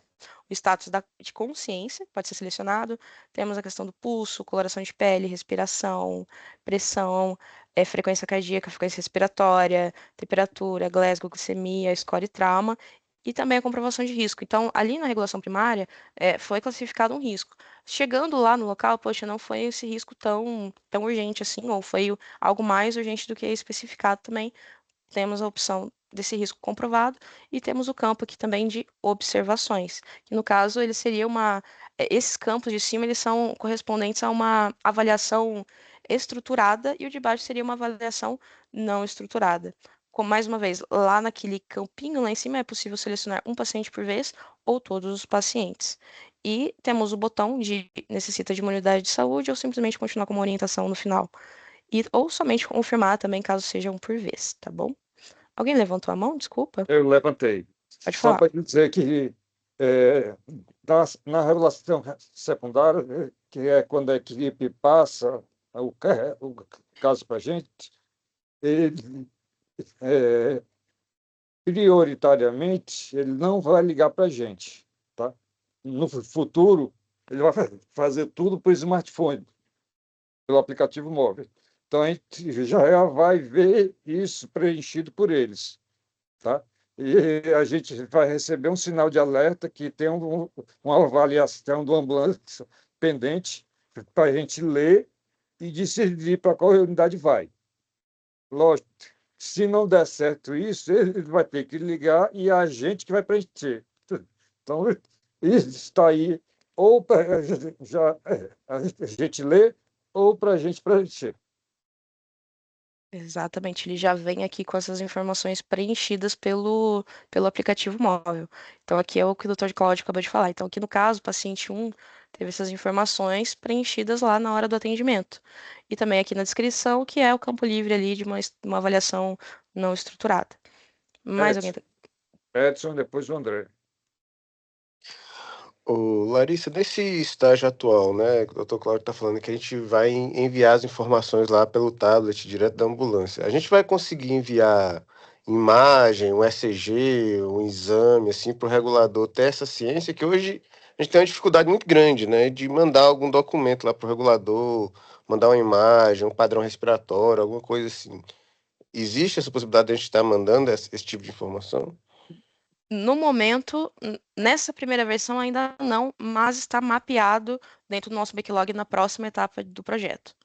o status de consciência, pode ser selecionado. Temos a questão do pulso, coloração de pele, respiração, pressão, frequência cardíaca, frequência respiratória, temperatura, Glasgow, glicemia, score e trauma, e também a comprovação de risco. Então, ali na regulação primária, foi classificado um risco. Chegando lá no local, poxa, não foi esse risco tão urgente assim, ou foi algo mais urgente do que especificado também. Temos a opção desse risco comprovado e temos o campo aqui também de observações, que no caso ele seria esses campos de cima eles são correspondentes a uma avaliação estruturada e o de baixo seria uma avaliação não estruturada. Como mais uma vez, lá naquele campinho lá em cima é possível selecionar um paciente por vez ou todos os pacientes. E temos o botão de necessita de uma unidade de saúde ou simplesmente continuar com uma orientação no final. Ou somente confirmar também, caso seja um por vez, tá bom? Alguém levantou a mão? Desculpa. Eu levantei. Pode Só falar. para dizer que na regulação secundária, que é quando a equipe passa o caso para a gente, ele, prioritariamente, ele não vai ligar para a gente. Tá? No futuro, ele vai fazer tudo por smartphone, pelo aplicativo móvel. Então, a gente já vai ver isso preenchido por eles. Tá? E a gente vai receber um sinal de alerta que tem uma avaliação do ambulância pendente para a gente ler e decidir para qual unidade vai. Lógico, se não der certo isso, ele vai ter que ligar e é a gente que vai preencher. Então, isso está aí ou para a gente ler ou para a gente preencher. Exatamente, ele já vem aqui com essas informações preenchidas pelo aplicativo móvel. Então, aqui é o que o Dr. Cláudio acabou de falar. Então, aqui no caso, o paciente 1 teve essas informações preenchidas lá na hora do atendimento. E também aqui na descrição, que é o campo livre ali de uma avaliação não estruturada. Mais alguém? Edson, depois o André. Larissa, nesse estágio atual, né, o Dr. Cláudio está falando que a gente vai enviar as informações lá pelo tablet, direto da ambulância. A gente vai conseguir enviar imagem, um ECG, um exame, assim, para o regulador ter essa ciência, que hoje a gente tem uma dificuldade muito grande, né, de mandar algum documento lá para o regulador, mandar uma imagem, um padrão respiratório, alguma coisa assim. Existe essa possibilidade de a gente estar mandando esse tipo de informação? No momento, nessa primeira versão ainda não, mas está mapeado dentro do nosso backlog na próxima etapa do projeto.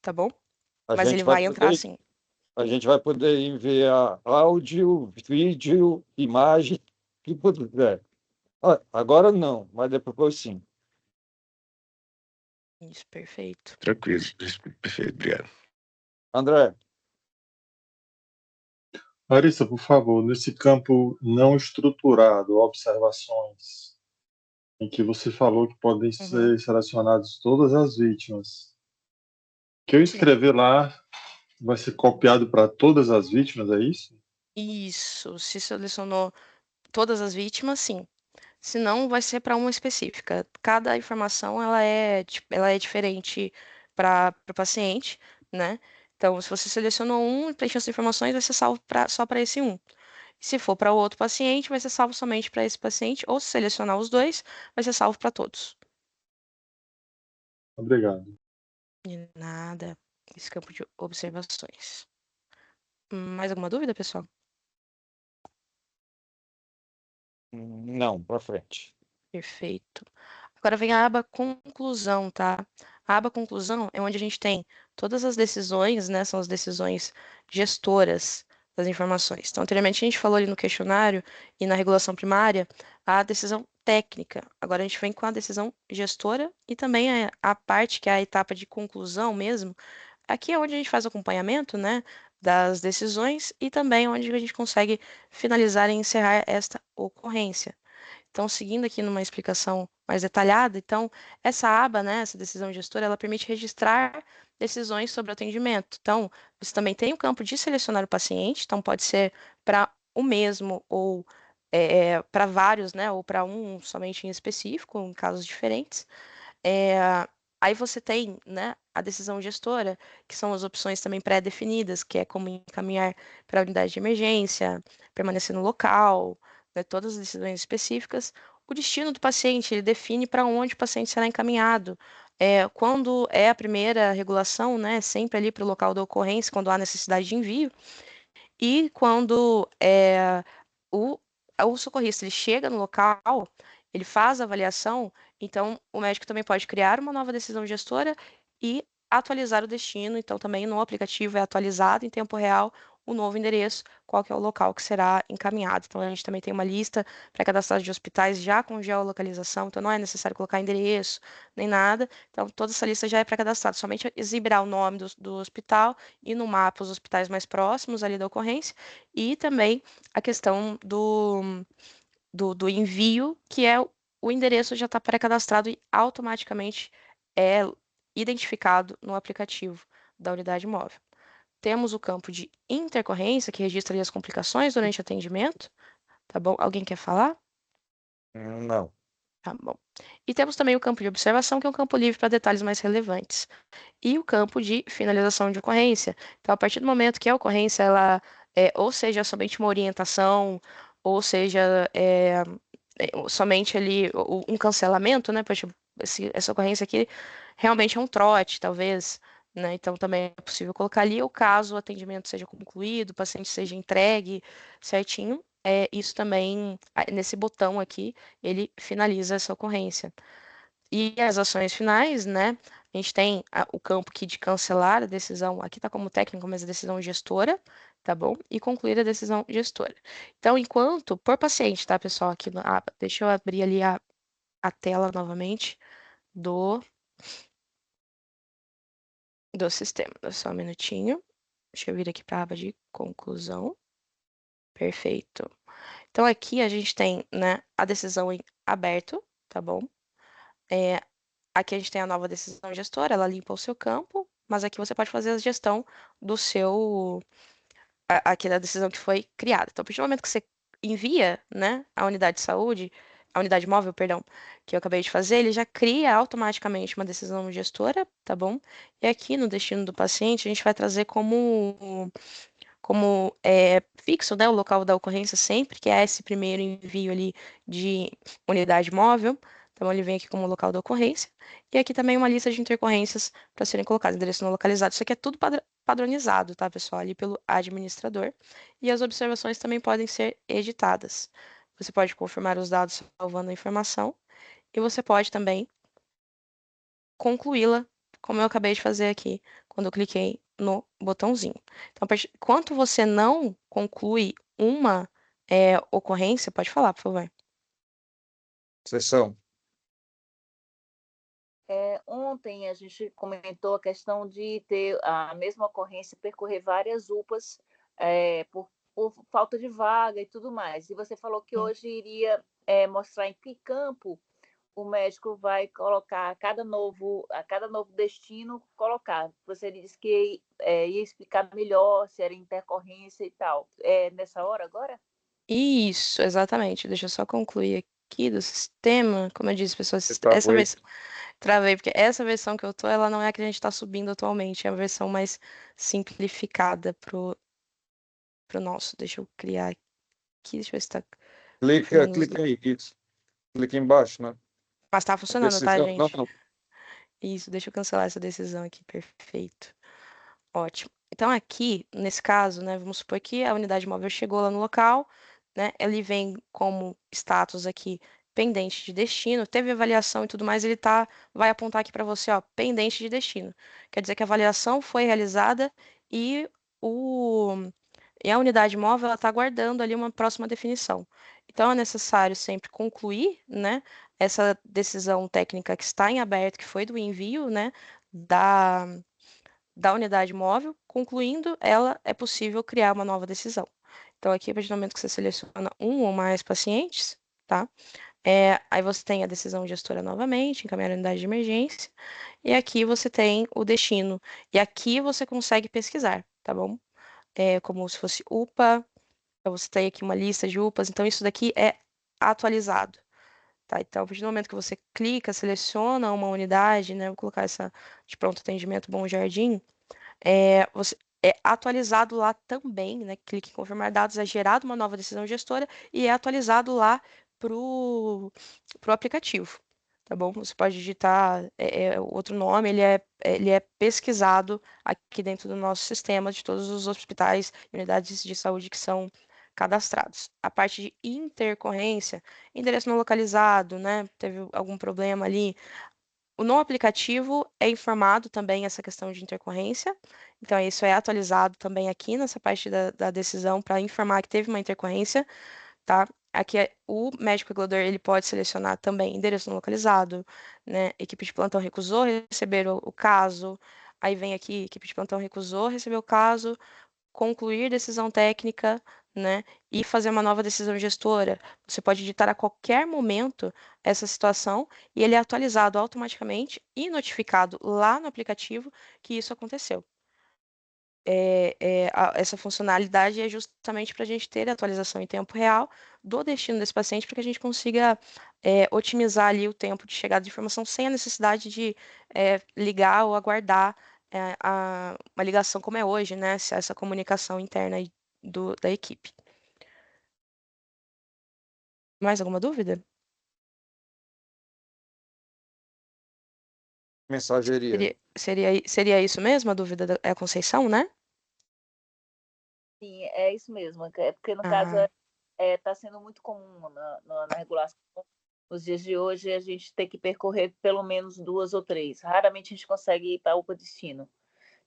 Tá bom? Mas ele vai entrar sim. A gente vai poder enviar áudio, vídeo, imagem, que puder. Agora não, mas depois sim. Isso, perfeito. Tranquilo, perfeito, obrigado. André. Larissa, por favor, nesse campo não estruturado, observações, em que você falou que podem ser selecionadas todas as vítimas. O que eu escrever lá vai ser copiado para todas as vítimas, é isso? Isso, se selecionou todas as vítimas, sim. Se não, vai ser para uma específica. Cada informação ela é diferente para o paciente, né? Então, se você selecionou um, preencheu as informações, vai ser salvo só para esse um. Se for para o outro paciente, vai ser salvo somente para esse paciente, ou se selecionar os dois, vai ser salvo para todos. Obrigado. De nada. Esse campo de observações. Mais alguma dúvida, pessoal? Não, para frente. Perfeito. Agora vem a aba conclusão, tá? A aba conclusão é onde a gente tem todas as decisões, né? São as decisões gestoras das informações. Então, anteriormente a gente falou ali no questionário e na regulação primária a decisão técnica. Agora a gente vem com a decisão gestora e também a parte que é a etapa de conclusão mesmo. Aqui é onde a gente faz o acompanhamento, né? Das decisões e também onde a gente consegue finalizar e encerrar esta ocorrência. Então, seguindo aqui numa explicação mais detalhada, então, essa aba, né, essa decisão gestora, ela permite registrar decisões sobre o atendimento. Então, você também tem o campo de selecionar o paciente, então pode ser para o mesmo ou para vários, né, ou para um somente em específico, em casos diferentes. Aí você tem, né, a decisão gestora, que são as opções também pré-definidas, que é como encaminhar para a unidade de emergência, permanecer no local, né, todas as decisões específicas. O destino do paciente, ele define para onde o paciente será encaminhado. Quando é a primeira regulação, né, sempre ali para o local da ocorrência, quando há necessidade de envio, e quando o, o socorrista ele chega no local, ele faz a avaliação, então o médico também pode criar uma nova decisão gestora e atualizar o destino. Então também no aplicativo é atualizado em tempo real o novo endereço, qual que é o local que será encaminhado. Então a gente também tem uma lista pré-cadastrada de hospitais já com geolocalização, então não é necessário colocar endereço nem nada. Então toda essa lista já é pré-cadastrada, somente exibirá o nome do hospital e no mapa os hospitais mais próximos ali da ocorrência e também a questão do envio, que é o endereço já está pré-cadastrado e automaticamente é identificado no aplicativo da unidade móvel. Temos o campo de intercorrência, que registra ali as complicações durante o atendimento. Tá bom? Alguém quer falar? Não. Tá bom. E temos também o campo de observação, que é um campo livre para detalhes mais relevantes. E o campo de finalização de ocorrência. Então, a partir do momento que a ocorrência, ela ou seja somente uma orientação, ou seja somente ali um cancelamento, né? Poxa, essa ocorrência aqui realmente é um trote, talvez, né? Então também é possível colocar ali, ou caso o atendimento seja concluído, o paciente seja entregue certinho, isso também, nesse botão aqui, ele finaliza essa ocorrência. E as ações finais, né? A gente tem o campo aqui de cancelar a decisão, aqui está como técnico, mas a decisão gestora, tá bom? E concluir a decisão gestora. Então, enquanto, por paciente, tá, pessoal? Aqui, deixa eu abrir ali a tela novamente do sistema. Só um minutinho. Deixa eu vir aqui para a aba de conclusão. Perfeito. Então, aqui a gente tem, né, a decisão em aberto, tá bom? Aqui a gente tem a nova decisão gestora, ela limpa o seu campo, mas aqui você pode fazer a gestão do seu, aqui da decisão que foi criada. Então, a partir do momento que você envia, né, a unidade de saúde, a unidade móvel, perdão, que eu acabei de fazer, ele já cria automaticamente uma decisão gestora, tá bom? E aqui no destino do paciente, a gente vai trazer como fixo, né, o local da ocorrência sempre, que é esse primeiro envio ali de unidade móvel. Então, ele vem aqui como local da ocorrência. E aqui também uma lista de intercorrências para serem colocadas, endereço não localizado. Isso aqui é tudo padronizado, tá, pessoal? Ali pelo administrador. E as observações também podem ser editadas. Você pode confirmar os dados salvando a informação. E você pode também concluí-la, como eu acabei de fazer aqui, quando eu cliquei no botãozinho. Então, enquanto você não conclui uma ocorrência, pode falar, por favor. Sessão. Ontem a gente comentou a questão de ter a mesma ocorrência, percorrer várias UPAs por falta de vaga e tudo mais. E você falou que hoje iria mostrar em que campo o médico vai colocar a cada novo destino colocar. Você disse que ia explicar melhor se era intercorrência e tal. É nessa hora agora? Isso, exatamente. Deixa eu só concluir aqui do sistema. Como eu disse, pessoal, essa Oi. versão. Travei, porque essa versão que eu tô, ela não é a que a gente está subindo atualmente, é a versão mais simplificada pro nosso. Deixa eu criar aqui, deixa eu ver se tá Clica aí, isso. Clica embaixo, né? Mas tá funcionando, tá, Decisão, gente? não. Isso, deixa eu cancelar essa decisão aqui, perfeito. Ótimo. Então aqui, nesse caso, né, vamos supor que a unidade móvel chegou lá no local, né, ele vem como status aqui pendente de destino, teve avaliação e tudo mais, ele vai apontar aqui para você, ó, pendente de destino. Quer dizer que a avaliação foi realizada e a unidade móvel está aguardando ali uma próxima definição. Então é necessário sempre concluir, né, essa decisão técnica que está em aberto, que foi do envio, né, da unidade móvel. Concluindo ela, é possível criar uma nova decisão. Então, aqui, a partir do momento que você seleciona um ou mais pacientes, tá? Aí você tem a decisão gestora novamente, encaminhar a unidade de emergência, e aqui você tem o destino. E aqui você consegue pesquisar, tá bom? Como se fosse UPA, então você tem aqui uma lista de UPAs, então isso daqui é atualizado. Tá? Então, a partir do momento que você clica, seleciona uma unidade, né? Vou colocar essa de pronto atendimento Bom Jardim, você é atualizado lá também, né? Clique em confirmar dados, é gerado uma nova decisão gestora e é atualizado lá pro aplicativo, tá bom? Você pode digitar outro nome, ele é pesquisado aqui dentro do nosso sistema de todos os hospitais e unidades de saúde que são cadastrados. A parte de intercorrência, endereço não localizado, né? Teve algum problema ali. No aplicativo é informado também essa questão de intercorrência, então isso é atualizado também aqui nessa parte da decisão para informar que teve uma intercorrência, tá? Aqui o médico regulador ele pode selecionar também endereço não localizado, né? Equipe de plantão recusou receber o caso, aí vem aqui equipe de plantão recusou receber o caso, concluir decisão técnica, né, e fazer uma nova decisão gestora. Você pode editar a qualquer momento essa situação e ele é atualizado automaticamente e notificado lá no aplicativo que isso aconteceu. Essa funcionalidade é justamente para a gente ter a atualização em tempo real do destino desse paciente, para que a gente consiga otimizar ali o tempo de chegada de informação sem a necessidade de ligar ou aguardar uma ligação como é hoje, né? Essa comunicação interna aí da equipe. Mais alguma dúvida? Mensageria. Seria isso mesmo? A dúvida é a Conceição, né? Sim, é isso mesmo. É porque, no caso, está sendo muito comum na regulação. Nos dias de hoje, a gente tem que percorrer pelo menos 2 ou 3. Raramente a gente consegue ir para o destino.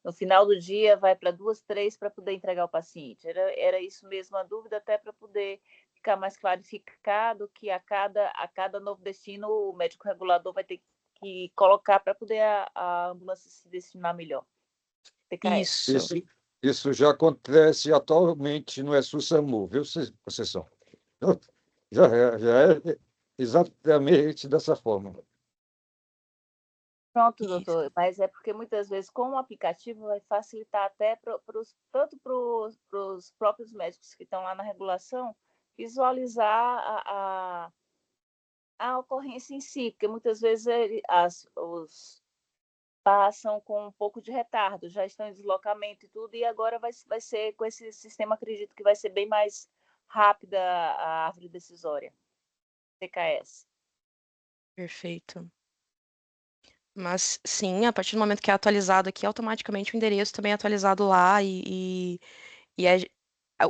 No final do dia, vai para 2, 3 para poder entregar o paciente. Era isso mesmo a dúvida, até para poder ficar mais clarificado que a cada novo destino, o médico regulador vai ter que colocar para poder a ambulância se destinar melhor. Isso. Isso já acontece atualmente no SUSAMU, viu, Conceição? Já é exatamente dessa forma. Pronto, doutor, mas é porque muitas vezes com o aplicativo vai facilitar até tanto para os próprios médicos que estão lá na regulação visualizar a ocorrência em si, porque muitas vezes os passam com um pouco de retardo, já estão em deslocamento e tudo, e agora vai ser, com esse sistema, acredito que vai ser bem mais rápida a árvore decisória, TKS. Perfeito. Mas sim, a partir do momento que é atualizado aqui, automaticamente o endereço também é atualizado lá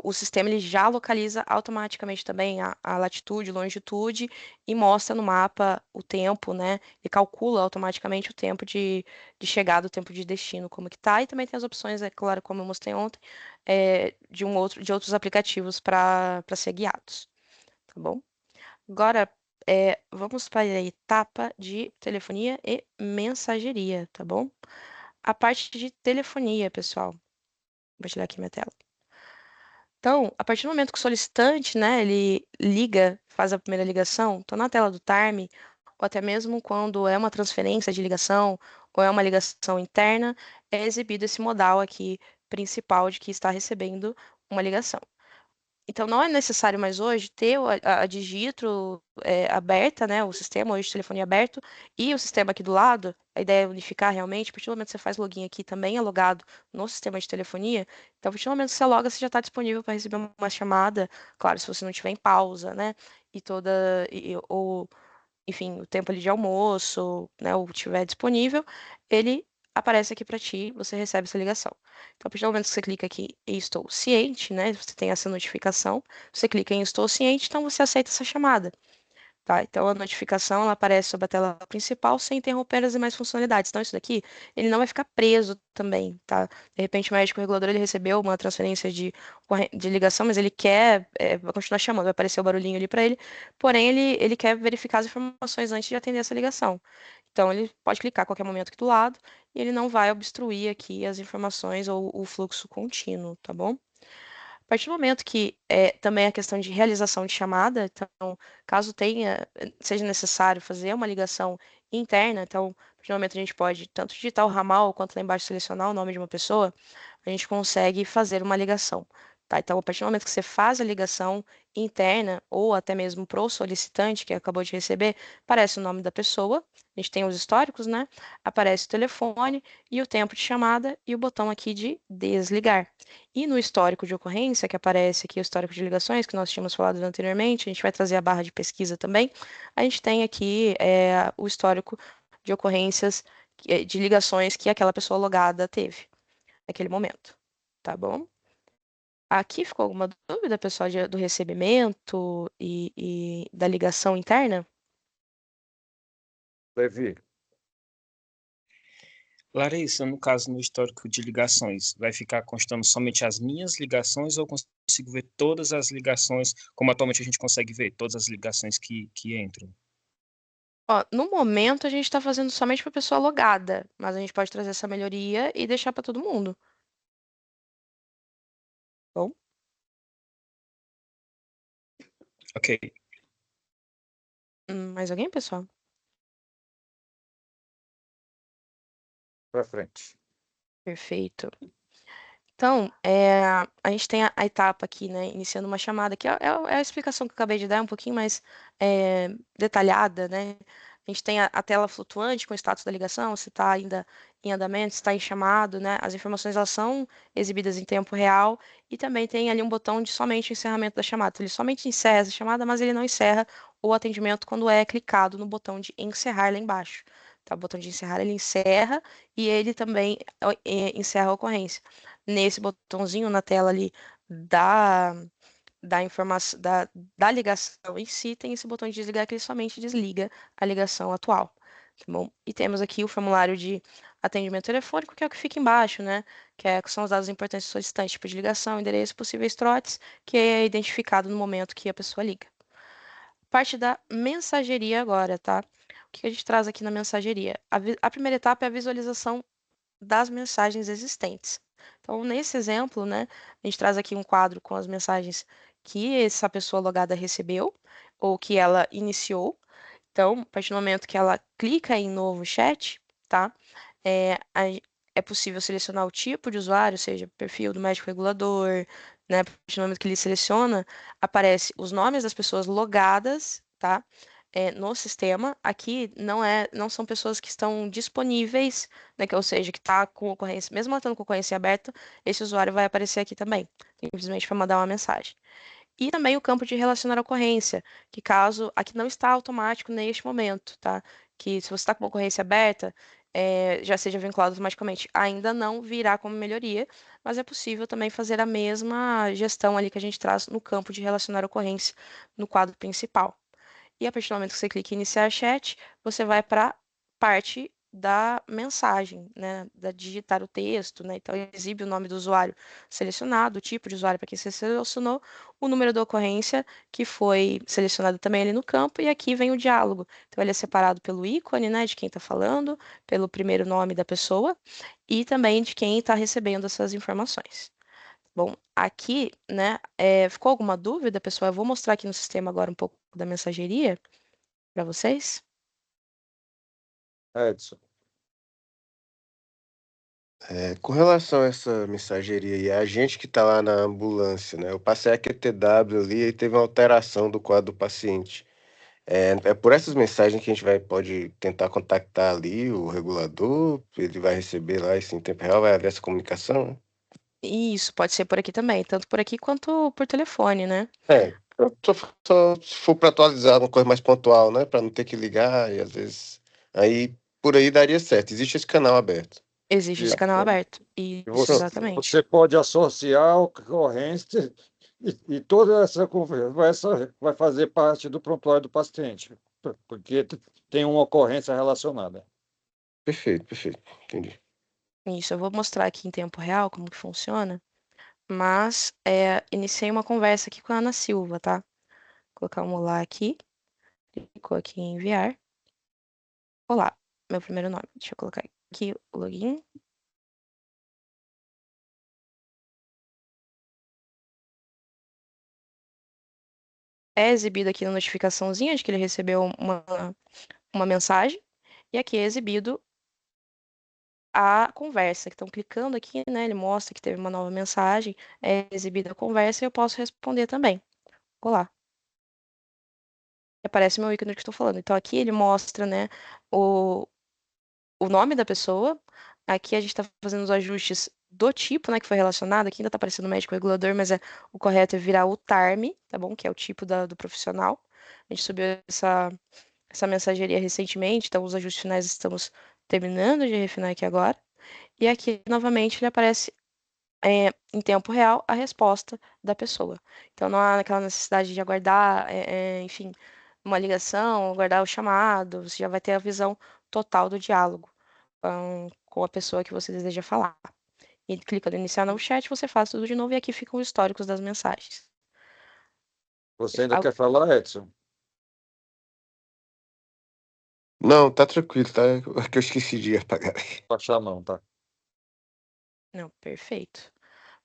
o sistema ele já localiza automaticamente também a latitude, longitude e mostra no mapa o tempo, né? E calcula automaticamente o tempo de chegada, o tempo de destino, como que tá. E também tem as opções, é claro, como eu mostrei ontem, de outros aplicativos para ser guiados, tá bom? Agora, vamos para a etapa de telefonia e mensageria, tá bom? A parte de telefonia, pessoal. Vou compartilhar aqui minha tela. Então, a partir do momento que o solicitante, né, ele liga, faz a primeira ligação, tô na tela do TARM, ou até mesmo quando é uma transferência de ligação ou é uma ligação interna, é exibido esse modal aqui principal de que está recebendo uma ligação. Então, não é necessário mais hoje ter a Digitro aberta, né, o sistema hoje de telefonia aberto, e o sistema aqui do lado, a ideia é unificar realmente, a partir do momento que você faz login aqui, também é logado no sistema de telefonia, então, a partir do momento que você loga, você já está disponível para receber uma chamada, claro, se você não estiver em pausa, né, ou, enfim, o tempo ali de almoço, né, ou estiver disponível, ele aparece aqui para ti, você recebe essa ligação. Então, a partir do momento que você clica aqui em Estou Ciente, né, você tem essa notificação, você clica em Estou Ciente, então você aceita essa chamada. Tá? Então, a notificação ela aparece sobre a tela principal sem interromper as demais funcionalidades. Então, isso daqui, ele não vai ficar preso também, tá? De repente, o médico regulador, ele recebeu uma transferência de ligação, mas ele quer, vai continuar chamando, vai aparecer o barulhinho ali para ele, porém, ele quer verificar as informações antes de atender essa ligação. Então, ele pode clicar a qualquer momento aqui do lado e ele não vai obstruir aqui as informações ou o fluxo contínuo, tá bom? A partir do momento que também a questão de realização de chamada, então, caso seja necessário fazer uma ligação interna, então, a partir do momento que a gente pode tanto digitar o ramal quanto lá embaixo selecionar o nome de uma pessoa, a gente consegue fazer uma ligação Tá? Então, a partir do momento que você faz a ligação interna, ou até mesmo para o solicitante que acabou de receber, aparece o nome da pessoa, a gente tem os históricos, né? Aparece o telefone e o tempo de chamada e o botão aqui de desligar. E no histórico de ocorrência, que aparece aqui o histórico de ligações, que nós tínhamos falado anteriormente, a gente vai trazer a barra de pesquisa também, a gente tem aqui o histórico de ocorrências, de ligações que aquela pessoa logada teve naquele momento, tá bom? Aqui ficou alguma dúvida, pessoal, do recebimento e da ligação interna? Levi, Larissa, no caso, no histórico de ligações, vai ficar constando somente as minhas ligações ou eu consigo ver todas as ligações, como atualmente a gente consegue ver, todas as ligações que entram? Ó, no momento, a gente está fazendo somente para pessoa logada, mas a gente pode trazer essa melhoria e deixar para todo mundo. Bom, Ok. mais alguém, pessoal? para frente. Perfeito. Então, a gente tem a etapa aqui, né, iniciando uma chamada, que é a explicação que eu acabei de dar, é um pouquinho mais detalhada, né? A gente tem a tela flutuante com o status da ligação, se está ainda em andamento, se está em chamado, né? As informações elas são exibidas em tempo real e também tem ali um botão de somente encerramento da chamada. Então, ele somente encerra essa chamada, mas ele não encerra o atendimento quando é clicado no botão de encerrar lá embaixo. Tá? O botão de encerrar ele encerra e ele também encerra a ocorrência nesse botãozinho na tela ali da, da informação da ligação em si, tem esse botão de desligar que ele somente desliga a ligação atual. Tá bom? E temos aqui o formulário de atendimento telefônico, que é o que fica embaixo, né? Que são os dados importantes do solicitante, tipo de ligação, endereço, possíveis trotes, que é identificado no momento que a pessoa liga. Parte da mensageria agora, tá? O que a gente traz aqui na mensageria? A primeira etapa é a visualização das mensagens existentes. Então, nesse exemplo, né, a gente traz aqui um quadro com as mensagens que essa pessoa logada recebeu ou que ela iniciou. Então, a partir do momento que ela clica em novo chat, tá? É possível selecionar o tipo de usuário, seja perfil do médico regulador, né? A partir do momento que ele seleciona, aparece os nomes das pessoas logadas, tá? No sistema. Aqui não são pessoas que estão disponíveis, né? Ou seja, que está com ocorrência, mesmo ela estando com ocorrência aberta, esse usuário vai aparecer aqui também, simplesmente para mandar uma mensagem. E também o campo de relacionar ocorrência, que caso aqui não está automático neste momento, tá? Que se você está com uma ocorrência aberta, já seja vinculado automaticamente. Ainda não virá como melhoria, mas é possível também fazer a mesma gestão ali que a gente traz no campo de relacionar ocorrência no quadro principal. E a partir do momento que você clica em iniciar chat, você vai para a parte da mensagem, né, da digitar o texto, né, então exibe o nome do usuário selecionado, o tipo de usuário para quem você selecionou, o número da ocorrência que foi selecionado também ali no campo, e aqui vem o diálogo. Então ele é separado pelo ícone, né, de quem está falando, pelo primeiro nome da pessoa e também de quem está recebendo essas informações. Bom, aqui, né, ficou alguma dúvida, pessoal? Eu vou mostrar aqui no sistema agora um pouco da mensageria para vocês. Edson, Com relação a essa mensageria e a gente que está lá na ambulância, né? Eu passei a QTW ali e teve uma alteração do quadro do paciente. É por essas mensagens que a gente pode tentar contactar ali o regulador, ele vai receber lá isso em tempo real, vai haver essa comunicação, né? E isso pode ser por aqui também, tanto por aqui quanto por telefone, né? Só se for para atualizar uma coisa mais pontual, né? Para não ter que ligar e às vezes. Aí por aí daria certo. Existe esse canal aberto. Existe esse isso. canal aberto. Isso, exatamente. Você pode associar a ocorrência e toda essa conversa vai fazer parte do prontuário do paciente, porque tem uma ocorrência relacionada. Perfeito, perfeito. Entendi. Isso, eu vou mostrar aqui em tempo real como que funciona, mas iniciei uma conversa aqui com a Ana Silva, tá? Vou colocar um olá aqui, clicou aqui em enviar. Olá, meu primeiro nome. Deixa eu colocar aqui o login. É exibido aqui na notificaçãozinha de que ele recebeu uma mensagem, e aqui é exibido a conversa. Então, clicando aqui, né, ele mostra que teve uma nova mensagem, é exibida a conversa e eu posso responder também. Vou lá. Aparece meu ícone que estou falando. Então, aqui ele mostra, né, o nome da pessoa. Aqui a gente está fazendo os ajustes do tipo, né, que foi relacionado. Aqui ainda está aparecendo médico regulador, mas o correto é virar o TARM, tá bom? Que é o tipo do profissional. A gente subiu essa mensageria recentemente, então os ajustes finais estamos terminando de refinar aqui agora. E aqui, novamente, ele aparece em tempo real a resposta da pessoa. Então, não há aquela necessidade de aguardar, enfim, uma ligação, aguardar o chamado, você já vai ter a visão total do diálogo com a pessoa que você deseja falar. E clica no iniciar no chat, você faz tudo de novo e aqui ficam os históricos das mensagens. Você ainda quer falar, Edson? Não, tá tranquilo, tá? É que eu esqueci de apagar. Baixar a mão, tá? Não, perfeito.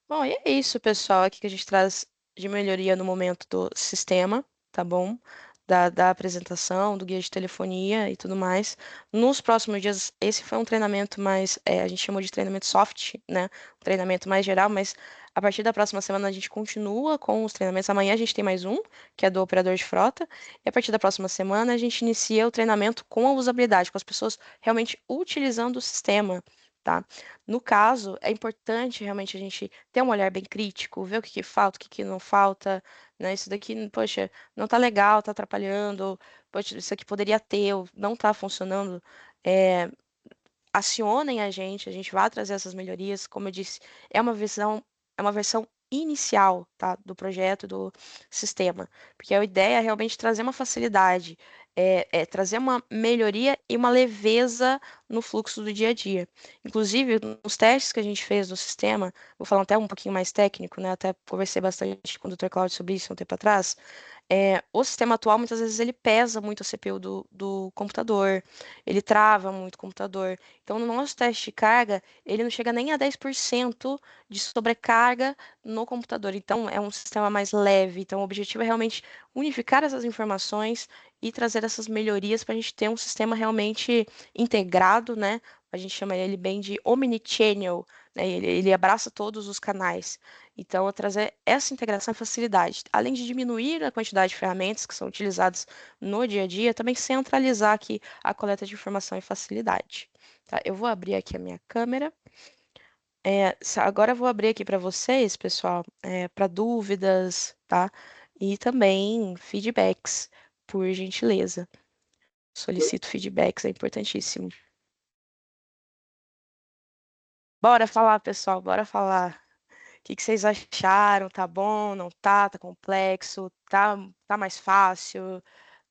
Bom, e é isso, pessoal, aqui que a gente traz de melhoria no momento do sistema, tá bom? Da apresentação, do guia de telefonia e tudo mais. Nos próximos dias, esse foi um treinamento mais, a gente chamou de treinamento soft, né? Um treinamento mais geral, mas a partir da próxima semana a gente continua com os treinamentos. Amanhã a gente tem mais um, que é do operador de frota, e a partir da próxima semana a gente inicia o treinamento com a usabilidade, com as pessoas realmente utilizando o sistema, tá? No caso, é importante realmente a gente ter um olhar bem crítico, ver o que que falta, o que que não falta, né? Isso daqui, poxa, não tá legal, tá atrapalhando, poxa, isso aqui poderia ter, ou não tá funcionando. É, acionem a gente vai trazer essas melhorias. Como eu disse, é uma versão inicial, tá, do projeto, do sistema, porque a ideia é realmente trazer uma facilidade, trazer uma melhoria e uma leveza no fluxo do dia a dia. Inclusive, nos testes que a gente fez do sistema, vou falar até um pouquinho mais técnico, né, até conversei bastante com o Dr. Cláudio sobre isso um tempo atrás. O sistema atual, muitas vezes, ele pesa muito a CPU do computador, ele trava muito o computador. Então, no nosso teste de carga, ele não chega nem a 10% de sobrecarga no computador. Então, é um sistema mais leve. Então, o objetivo é realmente unificar essas informações e trazer essas melhorias para a gente ter um sistema realmente integrado, né? A gente chama ele bem de omnichannel, né? Ele abraça todos os canais. Então, trazer essa integração e facilidade, além de diminuir a quantidade de ferramentas que são utilizadas no dia a dia, também centralizar aqui a coleta de informação e facilidade. Tá? Eu vou abrir aqui a minha câmera. Agora eu vou abrir aqui para vocês, pessoal, para dúvidas, tá? E também feedbacks, por gentileza. Solicito feedbacks, é importantíssimo. Bora falar, pessoal, bora falar. O que vocês acharam? Tá bom? Não tá? Tá complexo? Tá mais fácil?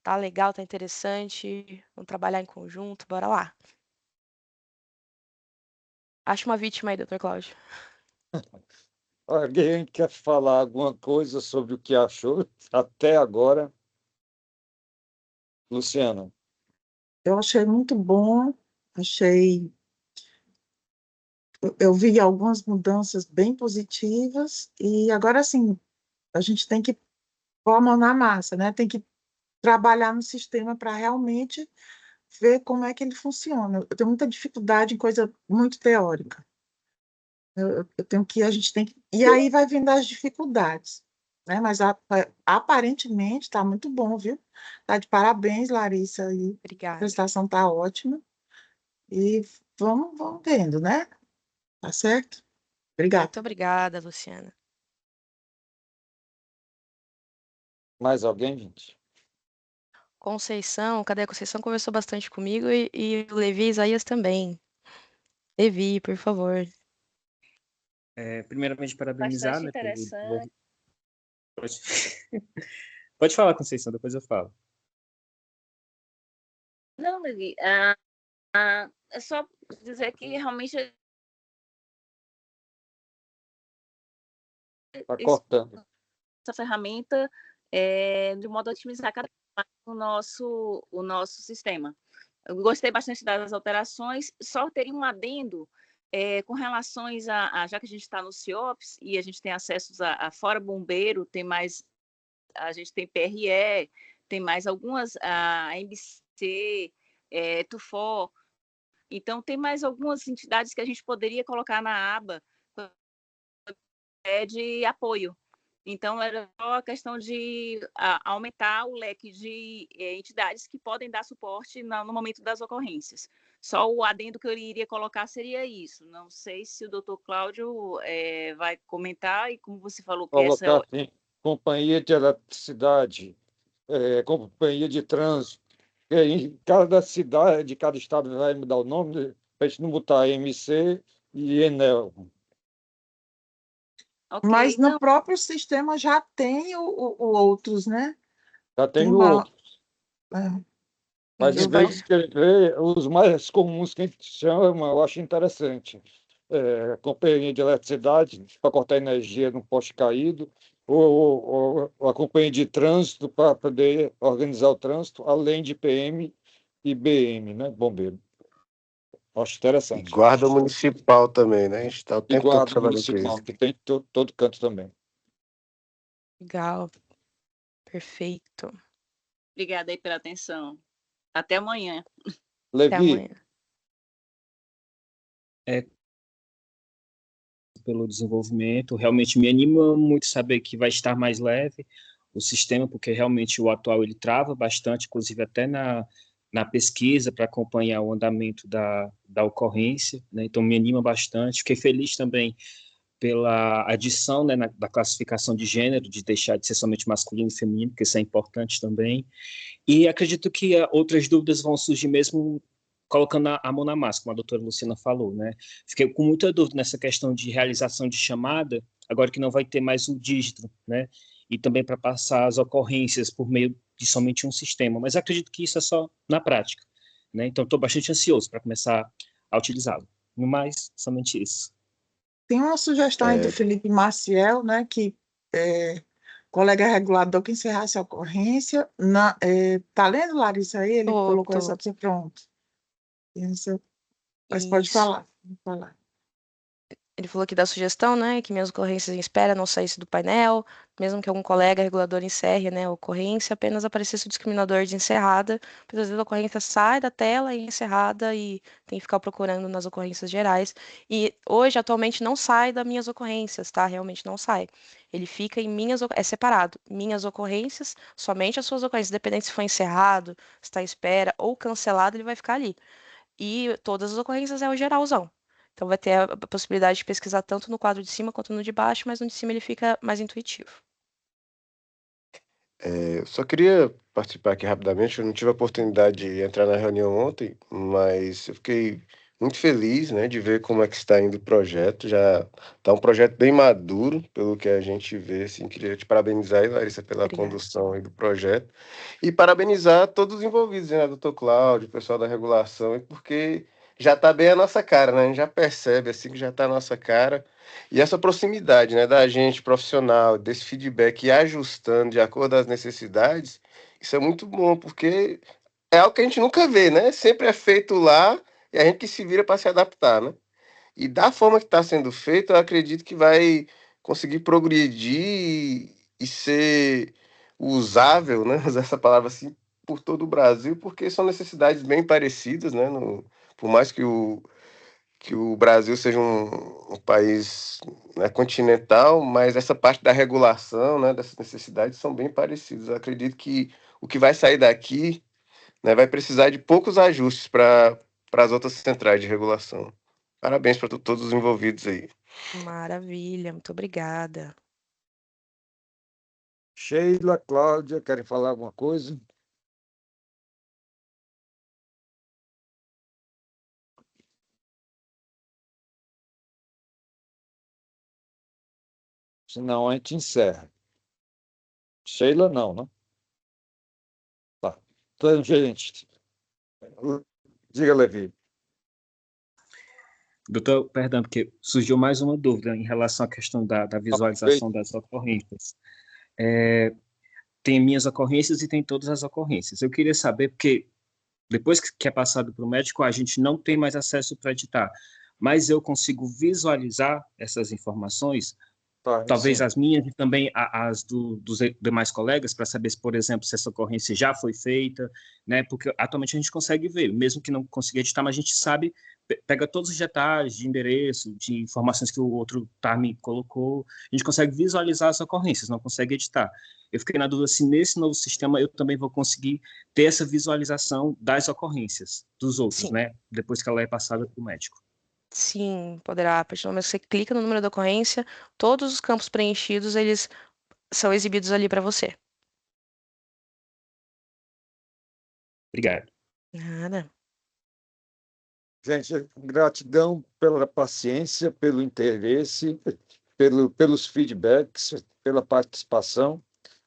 Tá legal? Tá interessante? Vamos trabalhar em conjunto? Bora lá. Acha uma vítima aí, Dr. Cláudio. Alguém quer falar alguma coisa sobre o que achou até agora? Luciana. Eu achei muito bom, eu vi algumas mudanças bem positivas, e agora sim, a gente tem que pôr a mão na massa, né? Tem que trabalhar no sistema para realmente ver como é que ele funciona. Eu tenho muita dificuldade em coisa muito teórica. A gente tem que. E aí vai vindo as dificuldades, né? Mas aparentemente está muito bom, viu? Tá de parabéns, Larissa. E a Obrigada. prestação está ótima. E vamos vendo, né? Tá certo? Obrigada. Muito obrigada, Luciana. Mais alguém, gente? Conceição, cadê a Conceição? Conversou bastante comigo e o Levi e Isaías também. Levi, por favor. Primeiramente, parabenizar, Bastante né, pelo interessante. Pode... Pode falar, Conceição, depois eu falo. Não, Levi, é só dizer que realmente Está cortando. essa ferramenta de modo a otimizar cada vez mais o nosso sistema. Eu gostei bastante das alterações, só teria um adendo com relações já que a gente está no CIOPS e a gente tem acessos a fora bombeiro, a gente tem PRE, tem mais algumas, a MBC, TUFO, Então, tem mais algumas entidades que a gente poderia colocar na aba de apoio. Então, era só a questão de aumentar o leque de entidades que podem dar suporte no momento das ocorrências. Só o adendo que eu iria colocar seria isso. Não sei se o doutor Cláudio vai comentar, e como você falou que Colocar assim, companhia de eletricidade, companhia de trânsito. Em cada cidade, cada estado vai mudar o nome, para a gente não botar MC e Enel. Okay, Mas no próprio sistema já tem o outros, né? Já tem outros. É. Mas em vez de escrever, os mais comuns que a gente chama, eu acho interessante. Companhia de eletricidade, para cortar energia no poste caído, ou a companhia de trânsito, para poder organizar o trânsito, além de PM e BM, né? Bombeiro. Acho E interessante. guarda municipal também, né? A gente está o E tempo todo guarda trabalhando com municipal, isso. que tem todo canto também. Legal. Perfeito. Obrigada aí pela atenção. Até amanhã. Até Levi, amanhã. Pelo desenvolvimento, realmente me anima muito saber que vai estar mais leve o sistema, porque realmente o atual ele trava bastante, inclusive até na pesquisa para acompanhar o andamento da ocorrência, né? Então me anima bastante. Fiquei feliz também pela adição, né, da classificação de gênero, de deixar de ser somente masculino e feminino, porque isso é importante também. E acredito que outras dúvidas vão surgir mesmo colocando a mão na massa, como a doutora Luciana falou, né? Fiquei com muita dúvida nessa questão de realização de chamada, agora que não vai ter mais o dígito, né? E também para passar as ocorrências por meio de somente um sistema, mas acredito que isso é só na prática, né? Então, estou bastante ansioso para começar a utilizá-lo. No mais, somente isso. Tem uma sugestão aí do Felipe Maciel, né, que colega regulador que encerrasse a ocorrência. Tá lendo, Larissa, aí? Ele colocou essa opção, pronto. Mas pode falar. Ele falou que dá sugestão, né, que minhas ocorrências em espera não saísse do painel, mesmo que algum colega regulador encerre, né, a ocorrência, apenas aparecesse o discriminador de encerrada, porque às vezes a ocorrência sai da tela e é encerrada e tem que ficar procurando nas ocorrências gerais. E hoje, atualmente, não sai das minhas ocorrências, tá? Realmente não sai. Ele fica em é separado. Minhas ocorrências, somente as suas ocorrências, independente se foi encerrado, se está em espera ou cancelado, ele vai ficar ali. E todas as ocorrências é o geralzão. Então vai ter a possibilidade de pesquisar tanto no quadro de cima quanto no de baixo, mas no de cima ele fica mais intuitivo. Eu só queria participar aqui rapidamente, eu não tive a oportunidade de entrar na reunião ontem, mas eu fiquei muito feliz, né, de ver como é que está indo o projeto. Já está um projeto bem maduro, pelo que a gente vê. Assim, queria te parabenizar aí, Larissa, pela condução aí do projeto. E parabenizar todos os envolvidos, né, doutor Cláudio, o pessoal da regulação, porque já está bem a nossa cara, né? A gente já percebe assim que já está a nossa cara. E essa proximidade, né, da gente profissional, desse feedback e ajustando de acordo às necessidades, isso é muito bom, porque é algo que a gente nunca vê, né? Sempre é feito lá e a gente que se vira para se adaptar, né? E da forma que está sendo feito, eu acredito que vai conseguir progredir e ser usável, né? Usar essa palavra assim, por todo o Brasil, porque são necessidades bem parecidas, né? Por mais que o Brasil seja um país, né, continental, mas essa parte da regulação, né, dessas necessidades são bem parecidas. Eu acredito que o que vai sair daqui, né, vai precisar de poucos ajustes para as outras centrais de regulação. Parabéns para todos os envolvidos aí. Maravilha, muito obrigada. Sheila, Cláudia, querem falar alguma coisa? Senão a gente encerra. Sheila, não, né? Tá. Então, gente, diga, Levi. Doutor, perdão, porque surgiu mais uma dúvida em relação à questão da visualização das ocorrências. Tem minhas ocorrências e tem todas as ocorrências. Eu queria saber, porque depois que é passado para o médico, a gente não tem mais acesso para editar, mas eu consigo visualizar essas informações talvez sim. as minhas e também as dos demais colegas, para saber, por exemplo, se essa ocorrência já foi feita, né? Porque atualmente a gente consegue ver, mesmo que não consiga editar, mas a gente sabe, pega todos os detalhes de endereço, de informações que o outro TARM colocou, a gente consegue visualizar as ocorrências, não consegue editar. Eu fiquei na dúvida se nesse novo sistema eu também vou conseguir ter essa visualização das ocorrências dos outros, Sim. né? Depois que ela é passada para o médico. Sim, poderá. A partir do momento que você clica no número da ocorrência, todos os campos preenchidos, eles são exibidos ali para você. Obrigado. Nada. Gente, gratidão pela paciência, pelo interesse, pelos feedbacks, pela participação.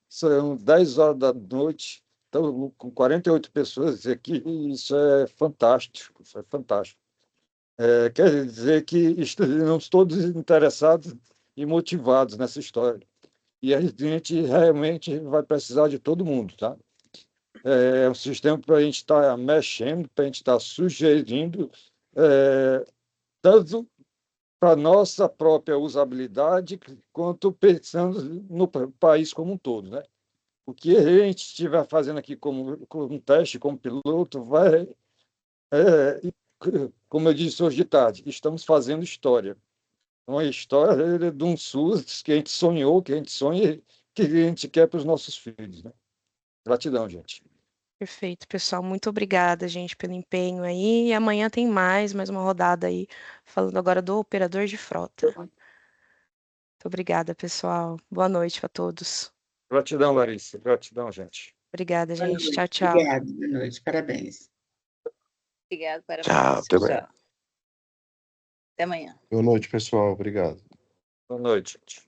São 10 horas da noite, estamos com 48 pessoas aqui, e isso é fantástico, isso é fantástico. Quer dizer que estamos todos interessados e motivados nessa história. E a gente realmente vai precisar de todo mundo, tá? É um sistema para a gente estar mexendo, para a gente estar sugerindo, tanto para a nossa própria usabilidade, quanto pensando no país como um todo, né? O que a gente estiver fazendo aqui como um teste, como piloto, vai, como eu disse hoje de tarde, estamos fazendo história. Uma história de um SUS que a gente sonhou, que a gente sonha, que a gente quer para os nossos filhos, né? Gratidão, gente. Perfeito, pessoal. Muito obrigada, gente, pelo empenho aí. E amanhã tem mais uma rodada aí, falando agora do operador de frota. Muito obrigada, pessoal. Boa noite para todos. Gratidão, Larissa. Gratidão, gente. Obrigada, Boa gente. noite. Tchau, tchau. Obrigada, boa noite. Parabéns. Obrigado, parabéns. Tchau, até amanhã. Até amanhã. Boa noite, pessoal. Obrigado. Boa noite, gente.